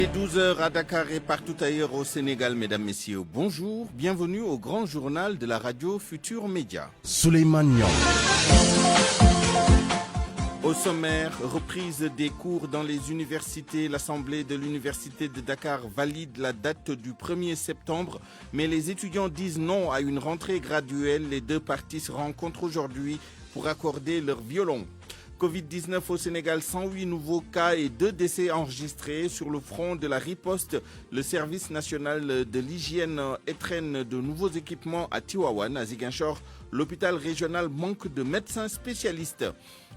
12 heures à Dakar et partout ailleurs au Sénégal, mesdames, messieurs, bonjour, bienvenue au grand journal de la radio Futur Média. Souleymane Niang. Au sommaire, reprise des cours dans les universités. L'Assemblée de l'Université de Dakar valide la date du 1er septembre, mais les étudiants disent non à une rentrée graduelle. Les deux parties se rencontrent aujourd'hui pour accorder leur violon. Covid-19 au Sénégal, 108 nouveaux cas et 2 décès enregistrés. Sur le front de la riposte, le service national de l'hygiène étraîne de nouveaux équipements à Tivaouane. À Ziguinchor, l'hôpital régional manque de médecins spécialistes.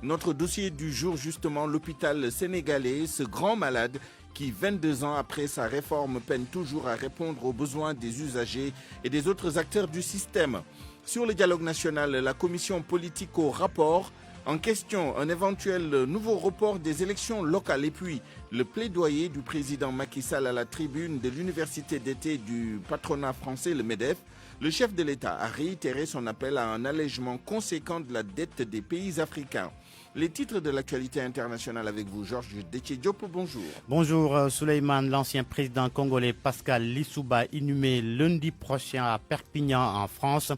Notre dossier du jour, justement, l'hôpital sénégalais, ce grand malade qui, 22 ans après sa réforme, peine toujours à répondre aux besoins des usagers et des autres acteurs du système. Sur le dialogue national, la commission politique au rapport. En question, un éventuel nouveau report des élections locales et puis le plaidoyer du président Macky Sall à la tribune de l'université d'été du patronat français, le MEDEF. Le chef de l'État a réitéré son appel à un allègement conséquent de la dette des pays africains. Les titres de l'actualité internationale avec vous, Georges Déthié-Diop, bonjour. Bonjour Souleymane, l'ancien président congolais Pascal Lissouba inhumé lundi prochain à Perpignan en France.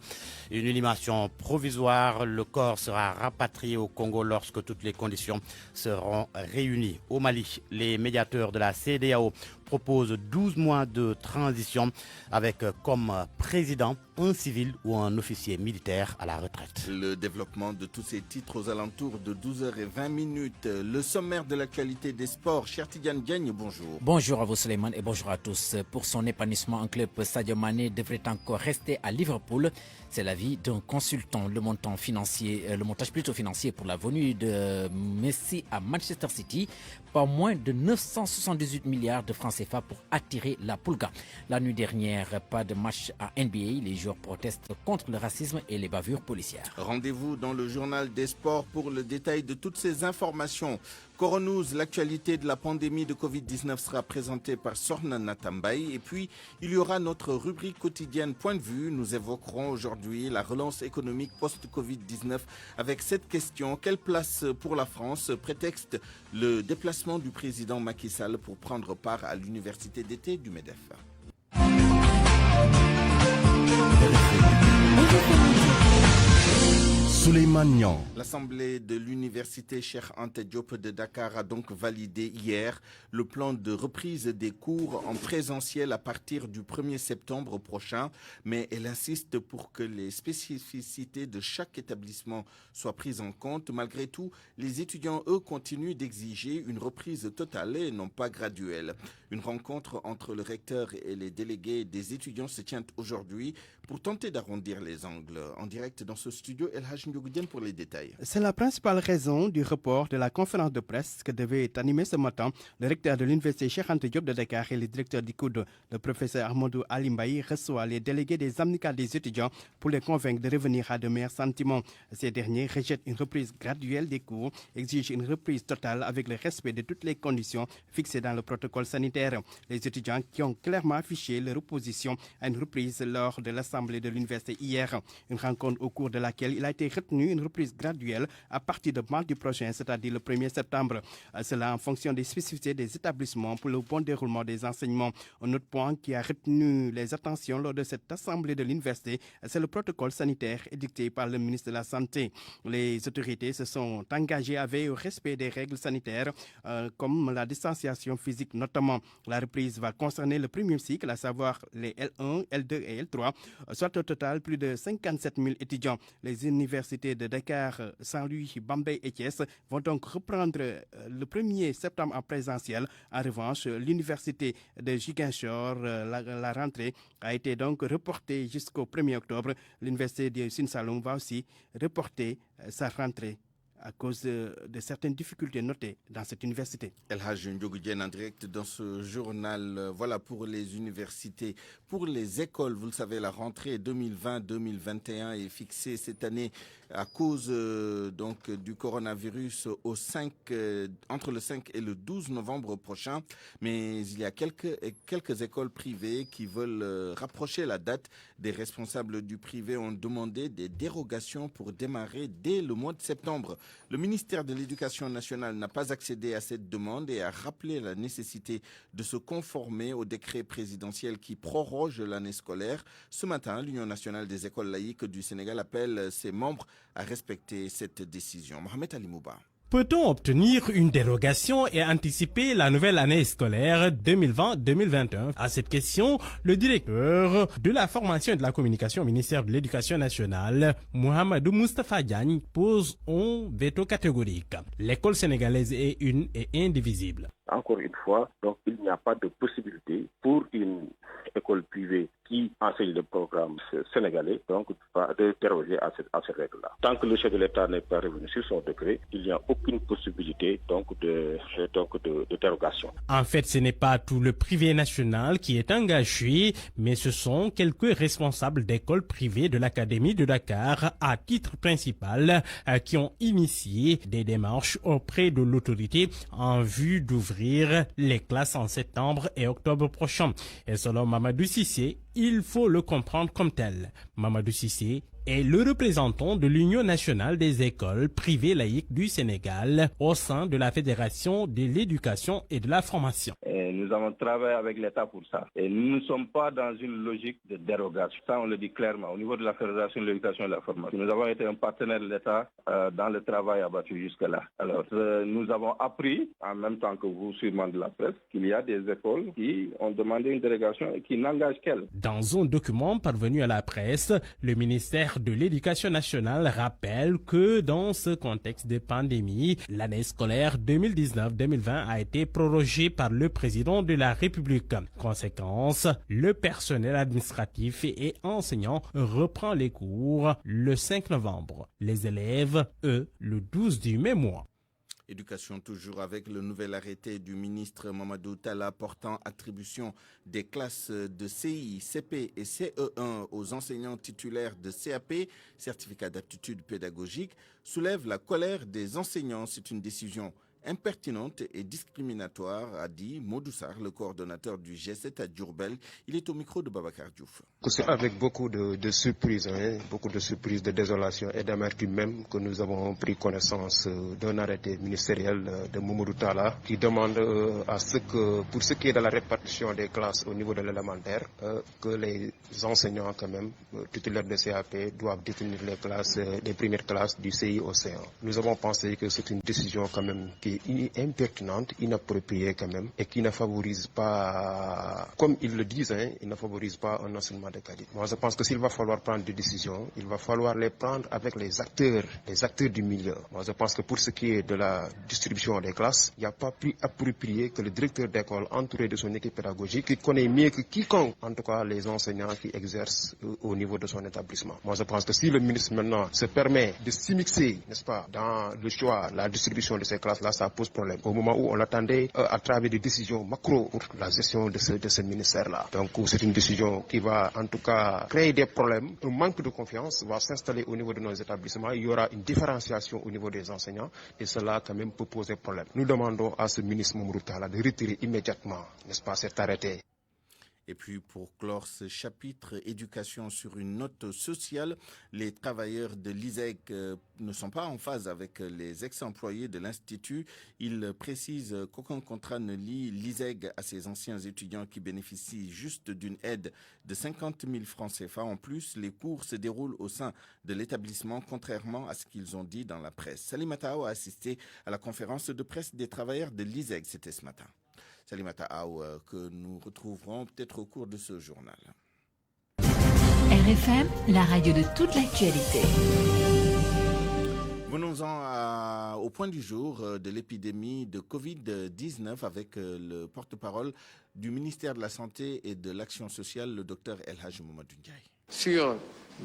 Une inhumation provisoire, le corps sera rapatrié au Congo lorsque toutes les conditions seront réunies. Au Mali, les médiateurs de la CEDEAO proposent 12 mois de transition avec comme président un civil ou un officier militaire à la retraite. Le développement de tous ces titres aux alentours de 12h20. Le sommaire de l'actualité des sports. Cher Tidiane Diagne, bonjour. Bonjour à vous Souleymane et bonjour à tous. Pour son épanouissement, un club Sadio Mané devrait encore rester à Liverpool. C'est l'avis d'un consultant. Le montage financier pour la venue de Messi à Manchester City, pas moins de 978 milliards de francs CFA pour attirer la Pulga. La nuit dernière, pas de match à NBA. Les joueurs protestent contre le racisme et les bavures policières. Rendez-vous dans le journal des sports pour le détail de toutes ces informations. Coronews, l'actualité de la pandémie de Covid-19 sera présentée par Sorna Natambaye. Et puis, il y aura notre rubrique quotidienne Point de vue. Nous évoquerons aujourd'hui la relance économique post-Covid-19 avec cette question. Quelle place pour la France? Prétexte le déplacement du président Macky Sall pour prendre part à l'université d'été du MEDEF. Souleymane Niang. L'Assemblée de l'Université Cheikh Anta Diop de Dakar a donc validé hier le plan de reprise des cours en présentiel à partir du 1er septembre prochain. Mais elle insiste pour que les spécificités de chaque établissement soient prises en compte. Malgré tout, les étudiants, eux, continuent d'exiger une reprise totale et non pas graduelle. Une rencontre entre le recteur et les délégués des étudiants se tient aujourd'hui pour tenter d'arrondir les angles. En direct dans ce studio, El Hadj Ndiougoudienne pour les détails. C'est la principale raison du report de la conférence de presse que devait animer ce matin le recteur de l'université Cheikh Anta Diop de Dakar et le directeur du COUD. Le professeur Ahmadou Ali Mbaye reçoit les délégués des amicales des étudiants pour les convaincre de revenir à de meilleurs sentiments. Ces derniers rejettent une reprise graduelle des cours, exigent une reprise totale avec le respect de toutes les conditions fixées dans le protocole sanitaire. Les étudiants qui ont clairement affiché leur opposition à une reprise lors de l'Assemblée de l'université hier. Une rencontre au cours de laquelle il a été retenu une reprise graduelle à partir de mardi prochain, c'est-à-dire le 1er septembre. Cela en fonction des spécificités des établissements pour le bon déroulement des enseignements. Un autre point qui a retenu les attentions lors de cette assemblée de l'université, c'est le protocole sanitaire édicté par le ministre de la Santé. Les autorités se sont engagées à veiller au respect des règles sanitaires, comme la distanciation physique notamment. La reprise va concerner le premier cycle, à savoir les L1, L2 et L3, soit au total plus de 57 000 étudiants. Les universités de Dakar, Saint-Louis, Bambey et Thiès vont donc reprendre le 1er septembre en présentiel. En revanche, l'université de Ziguinchor, la rentrée a été donc reportée jusqu'au 1er octobre. L'université de Sine Saloum va aussi reporter sa rentrée à cause de certaines difficultés notées dans cette université. El Hadj Ndiougoudienne en direct dans ce journal. Voilà pour les universités. Pour les écoles, vous le savez, la rentrée 2020-2021 est fixée cette année à cause donc du coronavirus entre le 5 et le 12 novembre prochain. Mais il y a quelques écoles privées qui veulent rapprocher la date. Des responsables du privé ont demandé des dérogations pour démarrer dès le mois de septembre. Le ministère de l'Éducation nationale n'a pas accédé à cette demande et a rappelé la nécessité de se conformer au décret présidentiel qui proroge l'année scolaire. Ce matin, l'Union nationale des écoles laïques du Sénégal appelle ses membres à respecter cette décision. Mohamed Ali Mouba. Peut-on obtenir une dérogation et anticiper la nouvelle année scolaire 2020-2021? À cette question, le directeur de la formation et de la communication au ministère de l'Éducation nationale, Mohamedou Moustapha Diagne, pose un veto catégorique. L'école sénégalaise est une et indivisible. Encore une fois, donc il n'y a pas de possibilité pour une école privée qui enseigne le programme sénégalais, donc de déroger à ces règles-là. Tant que le chef de l'État n'est pas revenu sur son décret, il n'y a aucune possibilité de dérogation. En fait, ce n'est pas tout le privé national qui est engagé, mais ce sont quelques responsables d'écoles privées de l'Académie de Dakar à titre principal qui ont initié des démarches auprès de l'autorité en vue d'ouvrir les classes en septembre et octobre prochain. Et selon Mamadou Cissé, il faut le comprendre comme tel. Mamadou Cissé est le représentant de l'Union nationale des écoles privées laïques du Sénégal au sein de la Fédération de l'éducation et de la formation. Et nous avons travaillé avec l'État pour ça. Et nous ne sommes pas dans une logique de dérogation. Ça, on le dit clairement. Au niveau de la Fédération de l'éducation et de la formation, nous avons été un partenaire de l'État dans le travail abattu jusque-là. Alors, nous avons appris, en même temps que vous, sûrement de la presse, qu'il y a des écoles qui ont demandé une dérogation et qui n'engagent qu'elles. Dans un document parvenu à la presse, le ministère de l'Éducation nationale rappelle que dans ce contexte de pandémie, l'année scolaire 2019-2020 a été prorogée par le président de la République. Conséquence, le personnel administratif et enseignant reprend les cours le 5 novembre. Les élèves, eux, le 12 du même mois. Éducation toujours avec le nouvel arrêté du ministre Mamadou Talla portant attribution des classes de CI, CP et CE1 aux enseignants titulaires de CAP, certificat d'aptitude pédagogique, soulève la colère des enseignants. C'est une décision impertinente et discriminatoire, a dit Modoussar, le coordonnateur du G7 à Diourbel. Il est au micro de Babacar Diouf. C'est avec beaucoup de surprises, beaucoup de surprises, de désolation et d'amertume même que nous avons pris connaissance d'un arrêté ministériel de Mamadou Talla qui demande à ce que, pour ce qui est de la répartition des classes au niveau de l'élémentaire, que les enseignants quand même, titulaires de CAP, doivent détenir les classes, les premières classes du CI au C1. Nous avons pensé que c'est une décision quand même qui est impertinente, inappropriée quand même, et qui ne favorise pas, comme ils le disent, il ne favorise pas un enseignement de qualité. Moi, je pense que s'il va falloir prendre des décisions, il va falloir les prendre avec les acteurs du milieu. Moi, je pense que pour ce qui est de la distribution des classes, il n'y a pas plus approprié que le directeur d'école entouré de son équipe pédagogique qui connaît mieux que quiconque, en tout cas les enseignants qui exercent au niveau de son établissement. Moi, je pense que si le ministre maintenant se permet de s'immiscer, n'est-ce pas, dans le choix, la distribution de ces classes-là, ça pose problème. Au moment où on l'attendait à travers des décisions macro pour la gestion de ce ministère-là. Donc c'est une décision qui va en tout cas créer des problèmes. Un manque de confiance va s'installer au niveau de nos établissements. Il y aura une différenciation au niveau des enseignants et cela quand même peut poser problème. Nous demandons à ce ministre Mamadou Talla de retirer immédiatement, n'est-ce pas, cet arrêté. Et puis pour clore ce chapitre éducation sur une note sociale, les travailleurs de l'ISEG ne sont pas en phase avec les ex-employés de l'Institut. Ils précisent qu'aucun contrat ne lie l'ISEG à ses anciens étudiants qui bénéficient juste d'une aide de 50 000 francs CFA. En plus, les cours se déroulent au sein de l'établissement, contrairement à ce qu'ils ont dit dans la presse. Salimata Aou a assisté à la conférence de presse des travailleurs de l'ISEG. C'était ce matin. Salimata Aou, que nous retrouverons peut-être au cours de ce journal. RFM, la radio de toute l'actualité. Venons-en au point du jour de l'épidémie de Covid-19 avec le porte-parole du ministère de la Santé et de l'Action sociale, le docteur El Hadj Mamadou Ndiaye. Sur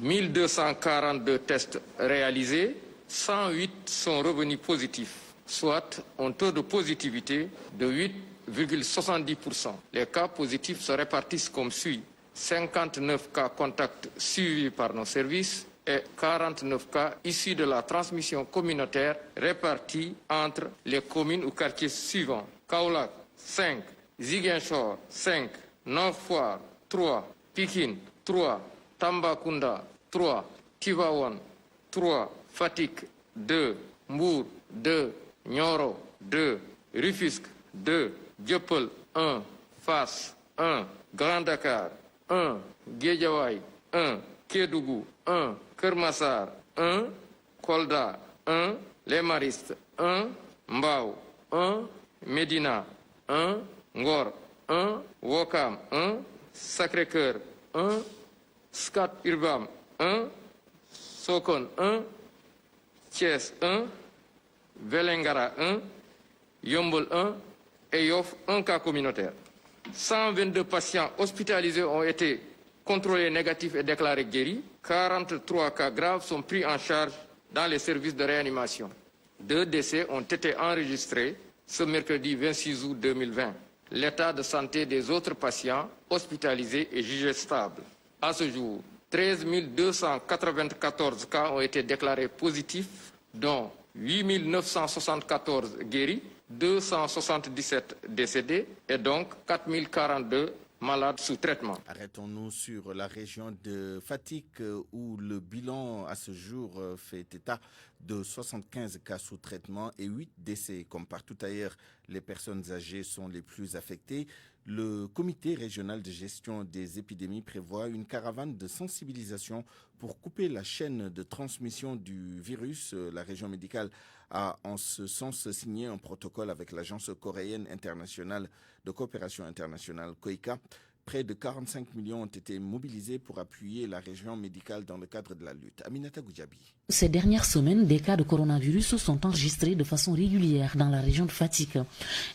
1242 tests réalisés, 108 sont revenus positifs, soit un taux de positivité de 8,70%. Les cas positifs se répartissent comme suit. 59 cas contacts suivis par nos services et 49 cas issus de la transmission communautaire répartis entre les communes ou quartiers suivants. Kaolack, 5, Ziguinchor, 5, Nord Foire, 3, Pikine, 3, Tambacounda, 3, Tivaouane, 3, Fatick, 2, Mbour 2, Nioro 2, Rufisque 2, Dieuppeul 1, Fass 1, Grand Dakar 1, Guédiawaye 1, Kédougou 1, Keur Massar 1, Kolda 1, Les Maristes 1, Mbao 1, Médina 1, Ngor 1, Ouakam 1, Sacré-Cœur 1, Scat Urbam 1, Sokone 1, Thiès 1, Vélingara 1, Yombol 1 et Yoff 1 cas communautaire. 122 patients hospitalisés ont été contrôlés négatifs et déclarés guéris. 43 cas graves sont pris en charge dans les services de réanimation. 2 décès ont été enregistrés ce mercredi 26 août 2020. L'état de santé des autres patients hospitalisés est jugé stable. À ce jour, 13 294 cas ont été déclarés positifs, dont 8 974 guéris, 277 décédés et donc 4 042 malades sous traitement. Arrêtons-nous sur la région de Fatick où le bilan à ce jour fait état de 75 cas sous traitement et 8 décès. Comme partout ailleurs, les personnes âgées sont les plus affectées. Le comité régional de gestion des épidémies prévoit une caravane de sensibilisation pour couper la chaîne de transmission du virus. La région médicale a en ce sens signé un protocole avec l'Agence coréenne internationale de coopération internationale, KOICA. Près de 45 millions ont été mobilisés pour appuyer la région médicale dans le cadre de la lutte. Aminata Goudiaby. Ces dernières semaines, des cas de coronavirus sont enregistrés de façon régulière dans la région de Fatick.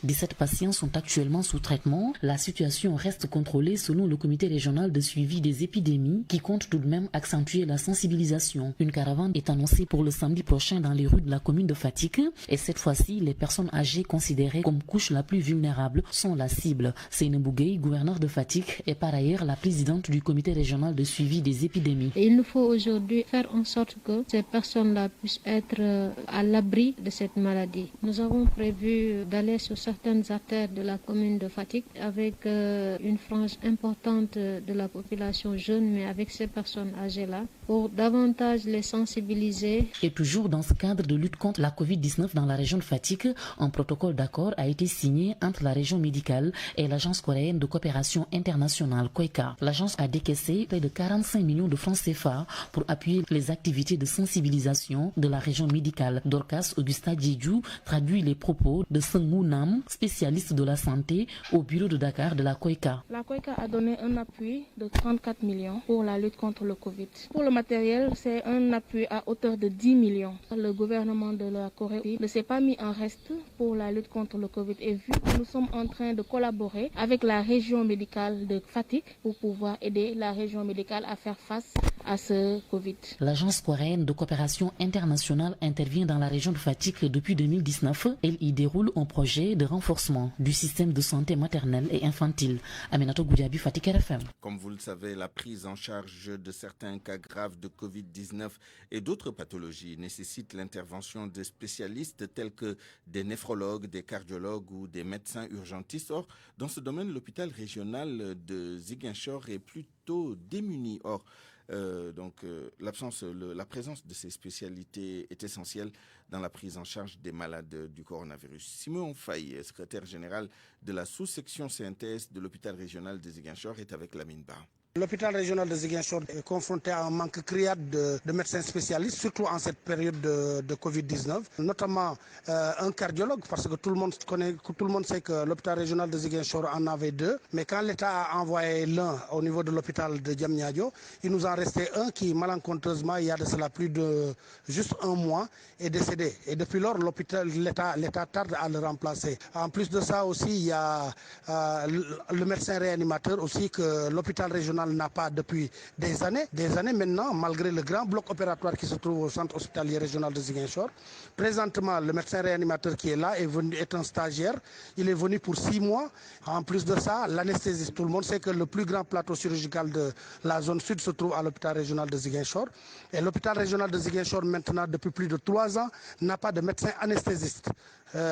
17 patients sont actuellement sous traitement. La situation reste contrôlée selon le comité régional de suivi des épidémies qui compte tout de même accentuer la sensibilisation. Une caravane est annoncée pour le samedi prochain dans les rues de la commune de Fatick. Et cette fois-ci, les personnes âgées considérées comme couche la plus vulnérable sont la cible. Seynabou Gueye, gouverneur de Fatick, est par ailleurs la présidente du comité régional de suivi des épidémies. Et il nous faut aujourd'hui faire en sorte que ces personnes-là puissent être à l'abri de cette maladie. Nous avons prévu d'aller sur certaines artères de la commune de Fatick avec une frange importante de la population jeune, mais avec ces personnes âgées-là, pour davantage les sensibiliser. Et toujours dans ce cadre de lutte contre la Covid-19 dans la région de Fatick, un protocole d'accord a été signé entre la région médicale et l'Agence coréenne de coopération internationale, KOICA. L'agence a décaissé près de 45 millions de francs CFA pour appuyer les activités de sensibilisation de la région médicale. Dorcas Augusta Djedjou traduit les propos de Seungwoo Nam, spécialiste de la santé au bureau de Dakar de la KOICA. La KOICA a donné un appui de 34 millions pour la lutte contre le Covid. Pour le matériel, c'est un appui à hauteur de 10 millions. Le gouvernement de la Corée ne s'est pas mis en reste pour la lutte contre le Covid et vu que nous sommes en train de collaborer avec la région médicale de Fatick pour pouvoir aider la région médicale à faire face à ce Covid. L'Agence coréenne de coopération internationale intervient dans la région de Fatick depuis 2019. Elle y déroule un projet de renforcement du système de santé maternelle et infantile. Aminato Goudiaby, Fatick RFM. Comme vous le savez, la prise en charge de certains cas graves de Covid-19 et d'autres pathologies nécessite l'intervention de spécialistes tels que des néphrologues, des cardiologues ou des médecins urgentistes. Or, dans ce domaine, l'hôpital régional de Ziguinchor est plutôt démuni. Or, la présence de ces spécialités est essentielle dans la prise en charge des malades du coronavirus. Simon Faye, secrétaire général de la sous-section CNTS de l'hôpital régional de Ziguinchor, est avec Lamine Ba. L'hôpital régional de Ziguinchor est confronté à un manque criard de médecins spécialistes, surtout en cette période de Covid-19, notamment un cardiologue, parce que tout le monde sait que l'hôpital régional de Ziguinchor en avait 2, mais quand l'État a envoyé l'un au niveau de l'hôpital de Diamniadio, il nous en restait un qui, malencontreusement, il y a de cela plus de juste un mois, est décédé. Et depuis lors, l'État tarde à le remplacer. En plus de ça aussi, il y a le médecin réanimateur aussi que l'hôpital régional n'a pas depuis des années maintenant, malgré le grand bloc opératoire qui se trouve au centre hospitalier régional de Ziguinchor. Présentement, le médecin réanimateur qui est là est un stagiaire. Il est venu pour 6 mois. En plus de ça, l'anesthésiste. Tout le monde sait que le plus grand plateau chirurgical de la zone sud se trouve à l'hôpital régional de Ziguinchor. Et l'hôpital régional de Ziguinchor, maintenant, depuis plus de 3 ans, n'a pas de médecin anesthésiste.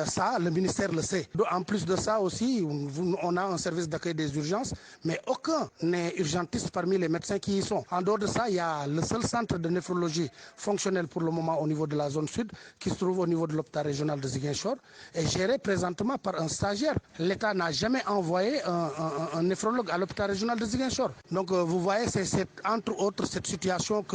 Ça, le ministère le sait. En plus de ça aussi, on a un service d'accueil des urgences, mais aucun n'est urgentiste dentistes parmi les médecins qui y sont. En dehors de ça, il y a le seul centre de néphrologie fonctionnel pour le moment au niveau de la zone sud, qui se trouve au niveau de l'hôpital régional de Ziguinchor, est géré présentement par un stagiaire. L'État n'a jamais envoyé un néphrologue à l'hôpital régional de Ziguinchor. Donc vous voyez, c'est entre autres cette situation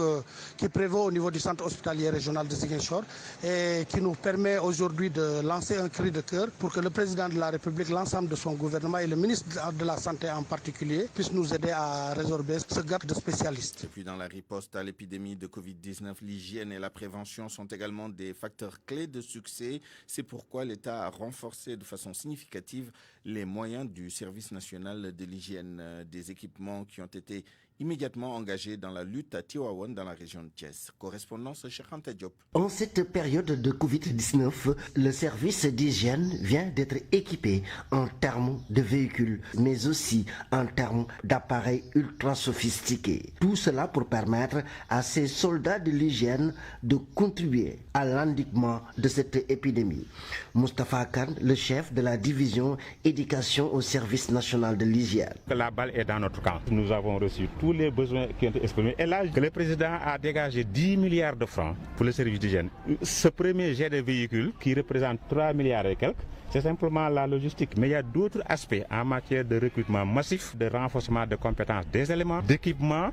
qui prévaut au niveau du centre hospitalier régional de Ziguinchor et qui nous permet aujourd'hui de lancer un cri de cœur pour que le président de la République, l'ensemble de son gouvernement et le ministre de la Santé en particulier puissent nous aider à résorber ce gap de spécialistes. Et puis dans la riposte à l'épidémie de Covid-19, l'hygiène et la prévention sont également des facteurs clés de succès. C'est pourquoi l'État a renforcé de façon significative les moyens du service national de l'hygiène. Des équipements qui ont été immédiatement engagés dans la lutte à Tivaouane dans la région de Thiès. Correspondance Cheikh Anta Diop. En cette période de Covid-19, le service d'hygiène vient d'être équipé en termes de véhicules, mais aussi en termes d'appareils ultra sophistiqués. Tout cela pour permettre à ces soldats de l'hygiène de contribuer à l'endiguement de cette épidémie. Moustapha Khan, le chef de la division éducation au service national de l'hygiène. La balle est dans notre camp. Nous avons reçu tous les besoins qui ont été exprimés. Et là, le président a dégagé 10 milliards de francs pour le service d'hygiène. Ce premier jet de véhicules qui représente 3 milliards et quelques, c'est simplement la logistique. Mais il y a d'autres aspects en matière de recrutement massif, de renforcement de compétences des éléments, d'équipement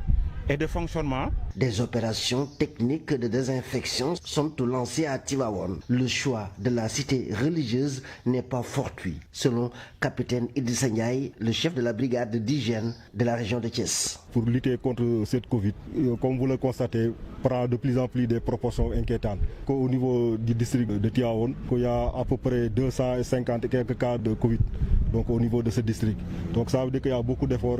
et de fonctionnement. Des opérations techniques de désinfection sont lancées à Tivaouane. Le choix de la cité religieuse n'est pas fortuit, selon capitaine Idrissa Ndiaye, le chef de la brigade d'hygiène de la région de Thiès. Pour lutter contre cette Covid, comme vous le constatez, prend de plus en plus des proportions inquiétantes. Au niveau du district de Tivaouane, il y a à peu près 250 et quelques cas de Covid. Donc au niveau de ce district. Donc ça veut dire qu'il y a beaucoup d'efforts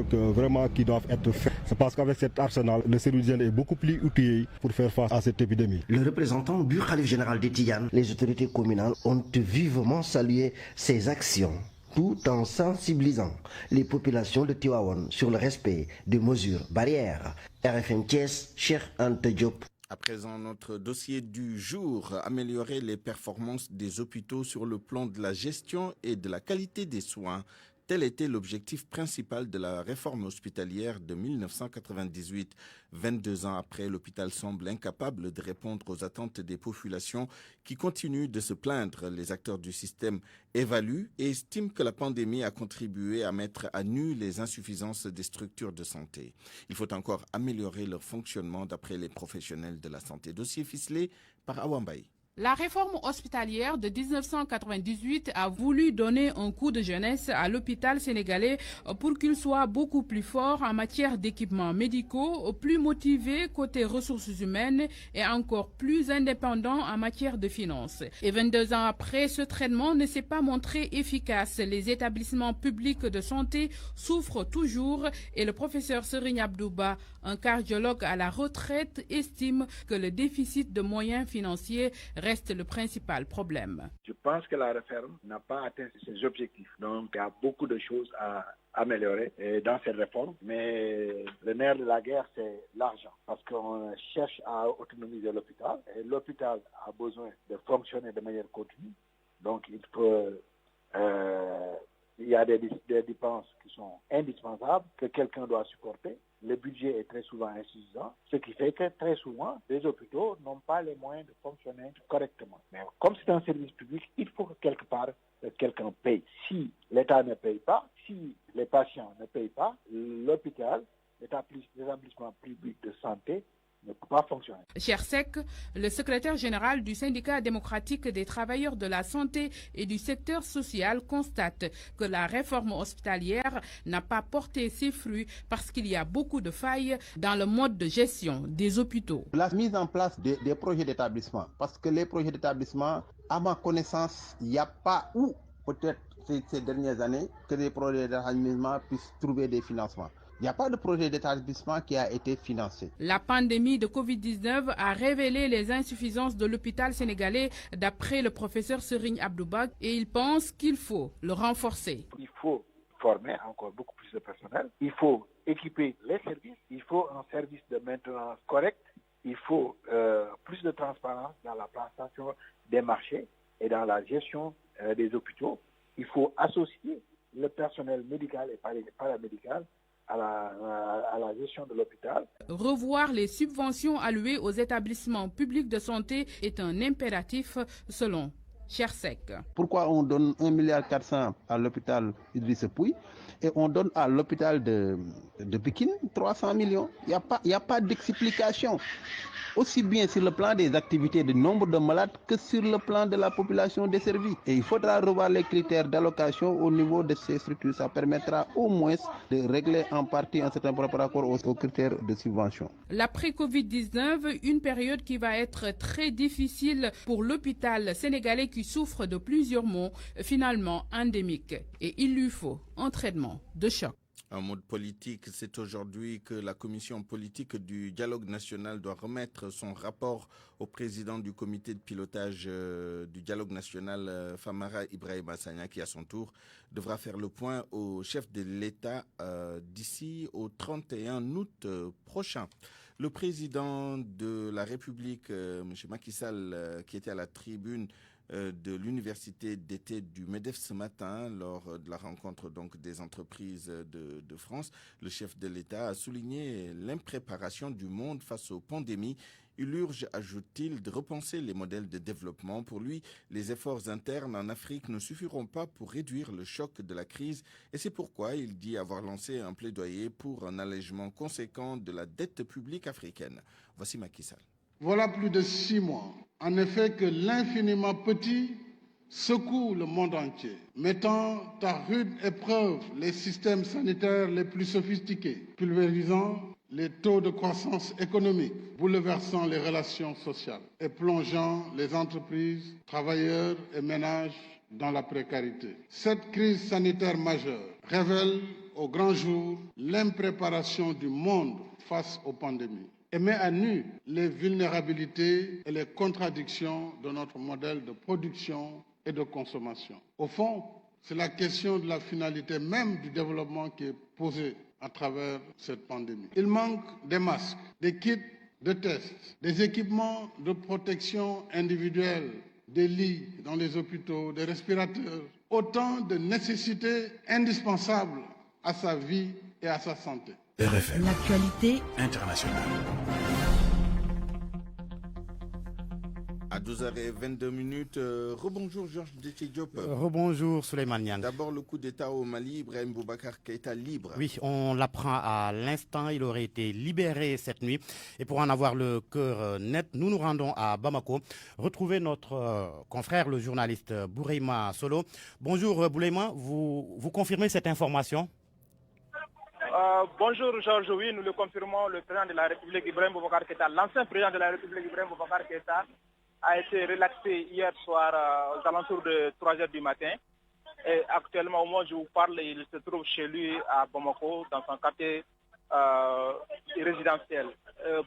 qui doivent être faits. C'est parce qu'avec cet arsenal, le service d'hygiène est beaucoup plus outillé pour faire face à cette épidémie. Le représentant du Khalife général des Tidianes, les autorités communales ont vivement salué ces actions, tout en sensibilisant les populations de Tivaouane sur le respect des mesures barrières. RFM Thiès, Cheikh Anta Diop. À présent, notre dossier du jour, améliorer les performances des hôpitaux sur le plan de la gestion et de la qualité des soins. Tel était l'objectif principal de la réforme hospitalière de 1998. 22 ans après, l'hôpital semble incapable de répondre aux attentes des populations qui continuent de se plaindre. Les acteurs du système évaluent et estiment que la pandémie a contribué à mettre à nu les insuffisances des structures de santé. Il faut encore améliorer leur fonctionnement d'après les professionnels de la santé. Dossier ficelé par Awambaye. La réforme hospitalière de 1998 a voulu donner un coup de jeunesse à l'hôpital sénégalais pour qu'il soit beaucoup plus fort en matière d'équipements médicaux, plus motivé côté ressources humaines et encore plus indépendant en matière de finances. Et 22 ans après, ce traitement ne s'est pas montré efficace. Les établissements publics de santé souffrent toujours et le professeur Serigne Abdouba, un cardiologue à la retraite, estime que le déficit de moyens financiers reste le principal problème. Je pense que la réforme n'a pas atteint ses objectifs. Donc, il y a beaucoup de choses à améliorer dans cette réforme. Mais le nerf de la guerre, c'est l'argent. Parce qu'on cherche à autonomiser l'hôpital. Et l'hôpital a besoin de fonctionner de manière continue. Donc, il y a des dépenses qui sont indispensables, que quelqu'un doit supporter. Le budget est très souvent insuffisant, ce qui fait que très souvent, les hôpitaux n'ont pas les moyens de fonctionner correctement. Mais comme c'est un service public, il faut que quelque part, quelqu'un paye. Si l'État ne paye pas, si les patients ne payent pas, l'hôpital, l'établissement public de santé, ne peut pas fonctionner. Chersek, le secrétaire général du syndicat démocratique des travailleurs de la santé et du secteur social, constate que la réforme hospitalière n'a pas porté ses fruits parce qu'il y a beaucoup de failles dans le mode de gestion des hôpitaux. La mise en place des projets d'établissement, parce que les projets d'établissement, à ma connaissance, il n'y a pas où, peut-être ces dernières années, que les projets d'établissement puissent trouver des financements. Il n'y a pas de projet d'établissement qui a été financé. La pandémie de Covid-19 a révélé les insuffisances de l'hôpital sénégalais d'après le professeur Serigne Abdouba et il pense qu'il faut le renforcer. Il faut former encore beaucoup plus de personnel. Il faut équiper les services. Il faut un service de maintenance correct. Il faut plus de transparence dans la prestation des marchés et dans la gestion des hôpitaux. Il faut associer le personnel médical et paramédical à la gestion de l'hôpital. Revoir les subventions allouées aux établissements publics de santé est un impératif selon Chersek. Pourquoi on donne 1,4 milliard à l'hôpital Idrissa Pouye et on donne à l'hôpital de Pékin 300 millions? Il n'y a pas d'explication. Aussi bien sur le plan des activités, du nombre de malades, que sur le plan de la population desservie. Et il faudra revoir les critères d'allocation au niveau de ces structures. Ça permettra au moins de régler en partie un certain problème par rapport aux critères de subvention. L'après-Covid-19, une période qui va être très difficile pour l'hôpital sénégalais qui souffre de plusieurs maux finalement endémiques. Et il lui faut un traitement de choc. En mode politique, c'est aujourd'hui que la commission politique du dialogue national doit remettre son rapport au président du comité de pilotage du dialogue national, Famara Ibrahima Sagna, qui à son tour devra faire le point au chef de l'État d'ici au 31 août prochain. Le président de la République, M. Macky Sall, qui était à la tribune de l'université d'été du MEDEF ce matin lors de la rencontre donc des entreprises de France. Le chef de l'État a souligné l'impréparation du monde face aux pandémies. Il urge, ajoute-t-il, de repenser les modèles de développement. Pour lui, les efforts internes en Afrique ne suffiront pas pour réduire le choc de la crise et c'est pourquoi il dit avoir lancé un plaidoyer pour un allègement conséquent de la dette publique africaine. Voici Macky Sall. Voilà plus de 6 mois, en effet, que l'infiniment petit secoue le monde entier, mettant à rude épreuve les systèmes sanitaires les plus sophistiqués, pulvérisant les taux de croissance économique, bouleversant les relations sociales et plongeant les entreprises, travailleurs et ménages dans la précarité. Cette crise sanitaire majeure révèle au grand jour l'impréparation du monde face aux pandémies et met à nu les vulnérabilités et les contradictions de notre modèle de production et de consommation. Au fond, c'est la question de la finalité même du développement qui est posée à travers cette pandémie. Il manque des masques, des kits de tests, des équipements de protection individuelle, des lits dans les hôpitaux, des respirateurs, autant de nécessités indispensables à sa vie et à sa santé. RFM. L'actualité internationale. À 12h22, rebonjour Georges Diop. Rebonjour Souleymane Niang. D'abord le coup d'État au Mali, Ibrahim Boubacar Keïta libre. Oui, on l'apprend à l'instant, il aurait été libéré cette nuit. Et pour en avoir le cœur net, nous nous rendons à Bamako, retrouver notre confrère, le journaliste Bourema Solo. Bonjour Bourema, vous confirmez cette information ? Bonjour Georges, oui, nous le confirmons, le président de la République Ibrahim Boubacar Keïta, l'ancien président de la République Ibrahim Boubacar Keïta, a été relaxé hier soir aux alentours de 3h du matin. Et actuellement, au moment où je vous parle, il se trouve chez lui à Bamako, dans son quartier résidentiel.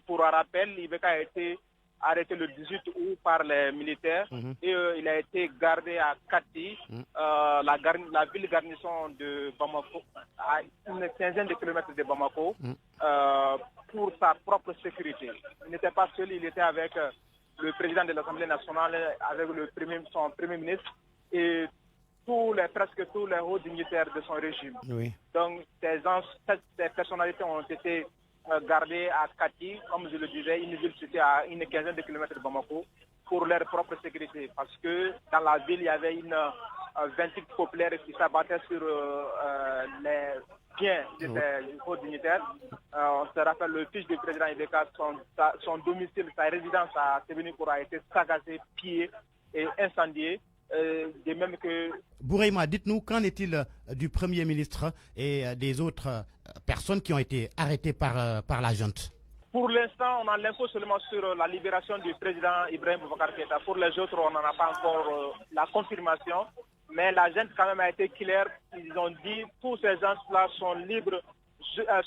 Pour un rappel, Ibeka a été arrêté le 18 août par les militaires et il a été gardé à Kati, la ville garnison de Bamako, à une quinzaine de kilomètres de Bamako, pour sa propre sécurité. Il n'était pas seul, il était avec le président de l'Assemblée nationale, avec son premier ministre et presque tous les hauts dignitaires de son régime. Oui. Donc ces personnalités ont été gardées à Kati, comme je le disais, une ville située à une quinzaine de kilomètres de Bamako, pour leur propre sécurité. Parce que dans la ville, il y avait une vingtaine populaire qui s'abattait sur les biens des hauts dignitaires. On se rappelle, le fils du président Ibeka, son domicile, sa résidence à Sévénikoura a été saccagé, pillé et incendié. De même que... Bourema, dites-nous, qu'en est-il du Premier ministre et des autres personnes qui ont été arrêtées par la junte? Pour l'instant, on a l'info seulement sur la libération du président Ibrahim Boubacar Keïta. Pour les autres, on n'en a pas encore la confirmation. Mais la junte quand même a été claire. Ils ont dit que tous ces gens-là sont libres,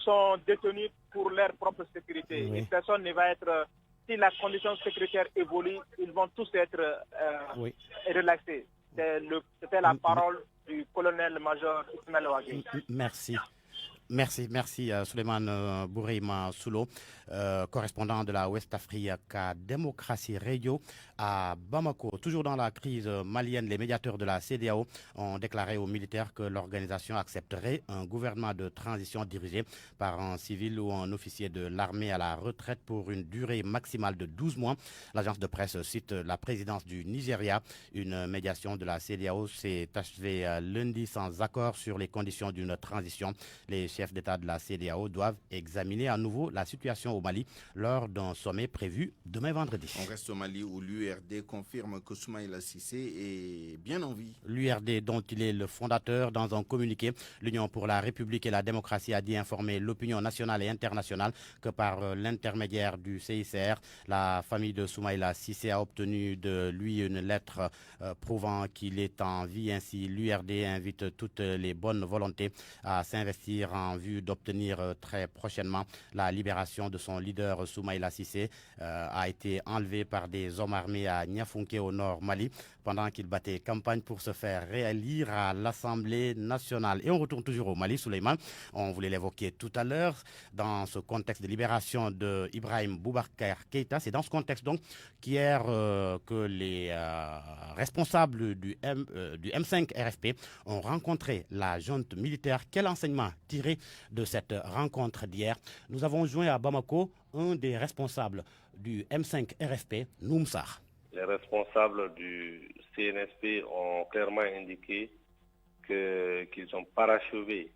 sont détenus pour leur propre sécurité. Oui. Et personne ne va être... Si la condition sécuritaire évolue, ils vont tous être relaxés. C'était la parole du colonel-major Ismaël Ouagé. Merci. Merci Souleymane Bourima Soulo, correspondant de la West Africa Democracy Radio à Bamako. Toujours dans la crise malienne, les médiateurs de la CEDEAO ont déclaré aux militaires que l'organisation accepterait un gouvernement de transition dirigé par un civil ou un officier de l'armée à la retraite pour une durée maximale de 12 mois. L'agence de presse cite la présidence du Nigeria. Une médiation de la CEDEAO s'est achevée lundi sans accord sur les conditions d'une transition. Les chefs d'État de la CEDEAO doivent examiner à nouveau la situation au Mali lors d'un sommet prévu demain vendredi. On reste au Mali où l'URD confirme que Soumaïla Cissé est bien en vie. L'URD, dont il est le fondateur, dans un communiqué, l'Union pour la République et la démocratie a dit informer l'opinion nationale et internationale que par l'intermédiaire du CICR, la famille de Soumaïla Cissé a obtenu de lui une lettre prouvant qu'il est en vie. Ainsi, l'URD invite toutes les bonnes volontés à s'investir en vue d'obtenir très prochainement la libération de son leader Soumaïla Cissé. A été enlevé par des hommes armés à Niafunké au nord Mali pendant qu'il battait campagne pour se faire réélire à l'Assemblée nationale. Et on retourne toujours au Mali, Souleymane. On voulait l'évoquer tout à l'heure dans ce contexte de libération de Ibrahim Boubacar Keïta. C'est dans ce contexte donc qu'hier que les responsables du M5 RFP ont rencontré la junte militaire. Quel enseignement tiré de cette rencontre d'hier? Nous avons joint à Bamako un des responsables du M5 RFP, Noumsar. Les responsables du CNSP ont clairement indiqué qu'ils ont parachevé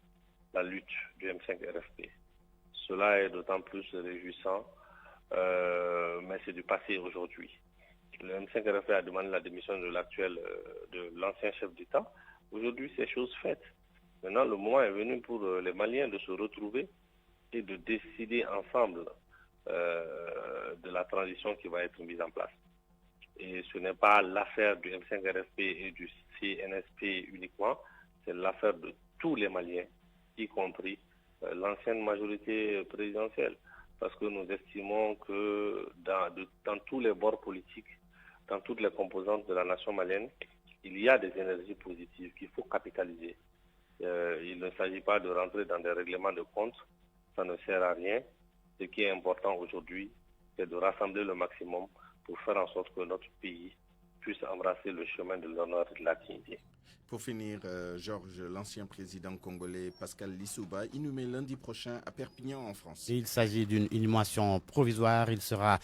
la lutte du M5 RFP. Cela est d'autant plus réjouissant, mais c'est du passé aujourd'hui. Le M5 RFP a demandé la démission de l'ancien chef d'État. Aujourd'hui, c'est chose faite. Maintenant, le moment est venu pour les Maliens de se retrouver et de décider ensemble de la transition qui va être mise en place. Et ce n'est pas l'affaire du M5 RFP et du CNSP uniquement, c'est l'affaire de tous les Maliens, y compris l'ancienne majorité présidentielle. Parce que nous estimons que dans tous les bords politiques, dans toutes les composantes de la nation malienne, il y a des énergies positives qu'il faut capitaliser. Il ne s'agit pas de rentrer dans des règlements de compte, ça ne sert à rien. Ce qui est important aujourd'hui, c'est de rassembler le maximum pour faire en sorte que notre pays puisse embrasser le chemin de l'honneur et de la dignité. Pour finir, Georges, l'ancien président congolais Pascal Lissouba, inhumé lundi prochain à Perpignan en France. Il s'agit d'une inhumation provisoire. Elle sera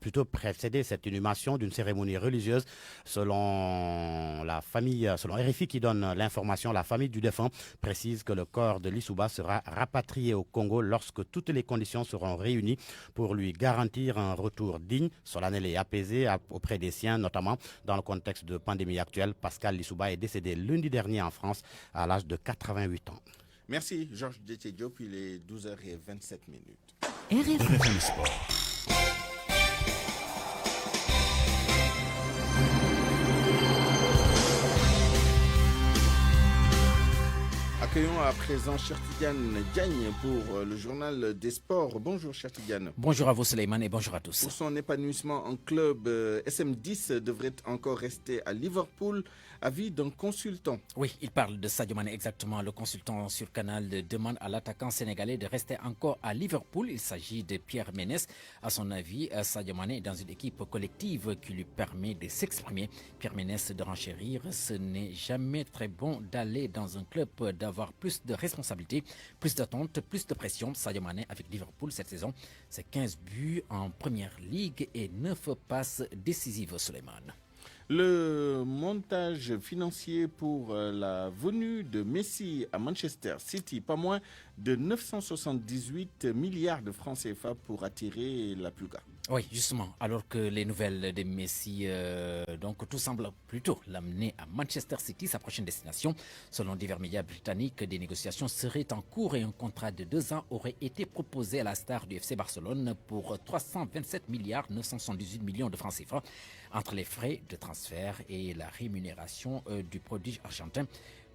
plutôt précédée, cette inhumation, d'une cérémonie religieuse. Selon RFI qui donne l'information, la famille du défunt précise que le corps de Lissouba sera rapatrié au Congo lorsque toutes les conditions seront réunies pour lui garantir un retour digne, solennel et apaisé auprès des siens, notamment dans le contexte de pandémie actuelle. Pascal Lissouba est décédé lundi dernier en France à l'âge de 88 ans. Merci Georges Déthié Diop, il est 12h27. RFI Sport. Accueillons à présent Chertidiane Diagne pour le journal des sports. Bonjour Chertidiane. Bonjour à vous Souleymane et bonjour à tous. Pour son épanouissement en club, SM10 devrait encore rester à Liverpool, avis d'un consultant. Oui, il parle de Sadio Mané exactement. Le consultant sur Canal demande à l'attaquant sénégalais de rester encore à Liverpool. Il s'agit de Pierre Ménès. À son avis, Sadio Mané est dans une équipe collective qui lui permet de s'exprimer. Pierre Ménès de renchérir, ce n'est jamais très bon d'aller dans un club, d'avoir plus de responsabilités, plus d'attentes, plus de pression. Sadio Mané avec Liverpool cette saison, c'est 15 buts en première ligue et 9 passes décisives, Souleymane. Le montage financier pour la venue de Messi à Manchester City, pas moins de 978 milliards de francs CFA pour attirer la Pulga. Oui, justement, alors que les nouvelles de Messi, donc tout semble plutôt l'amener à Manchester City, sa prochaine destination. Selon divers médias britanniques, des négociations seraient en cours et un contrat de 2 ans aurait été proposé à la star du FC Barcelone pour 327 milliards 978 millions de francs CFA. Entre les frais de transfert et la rémunération du prodige argentin,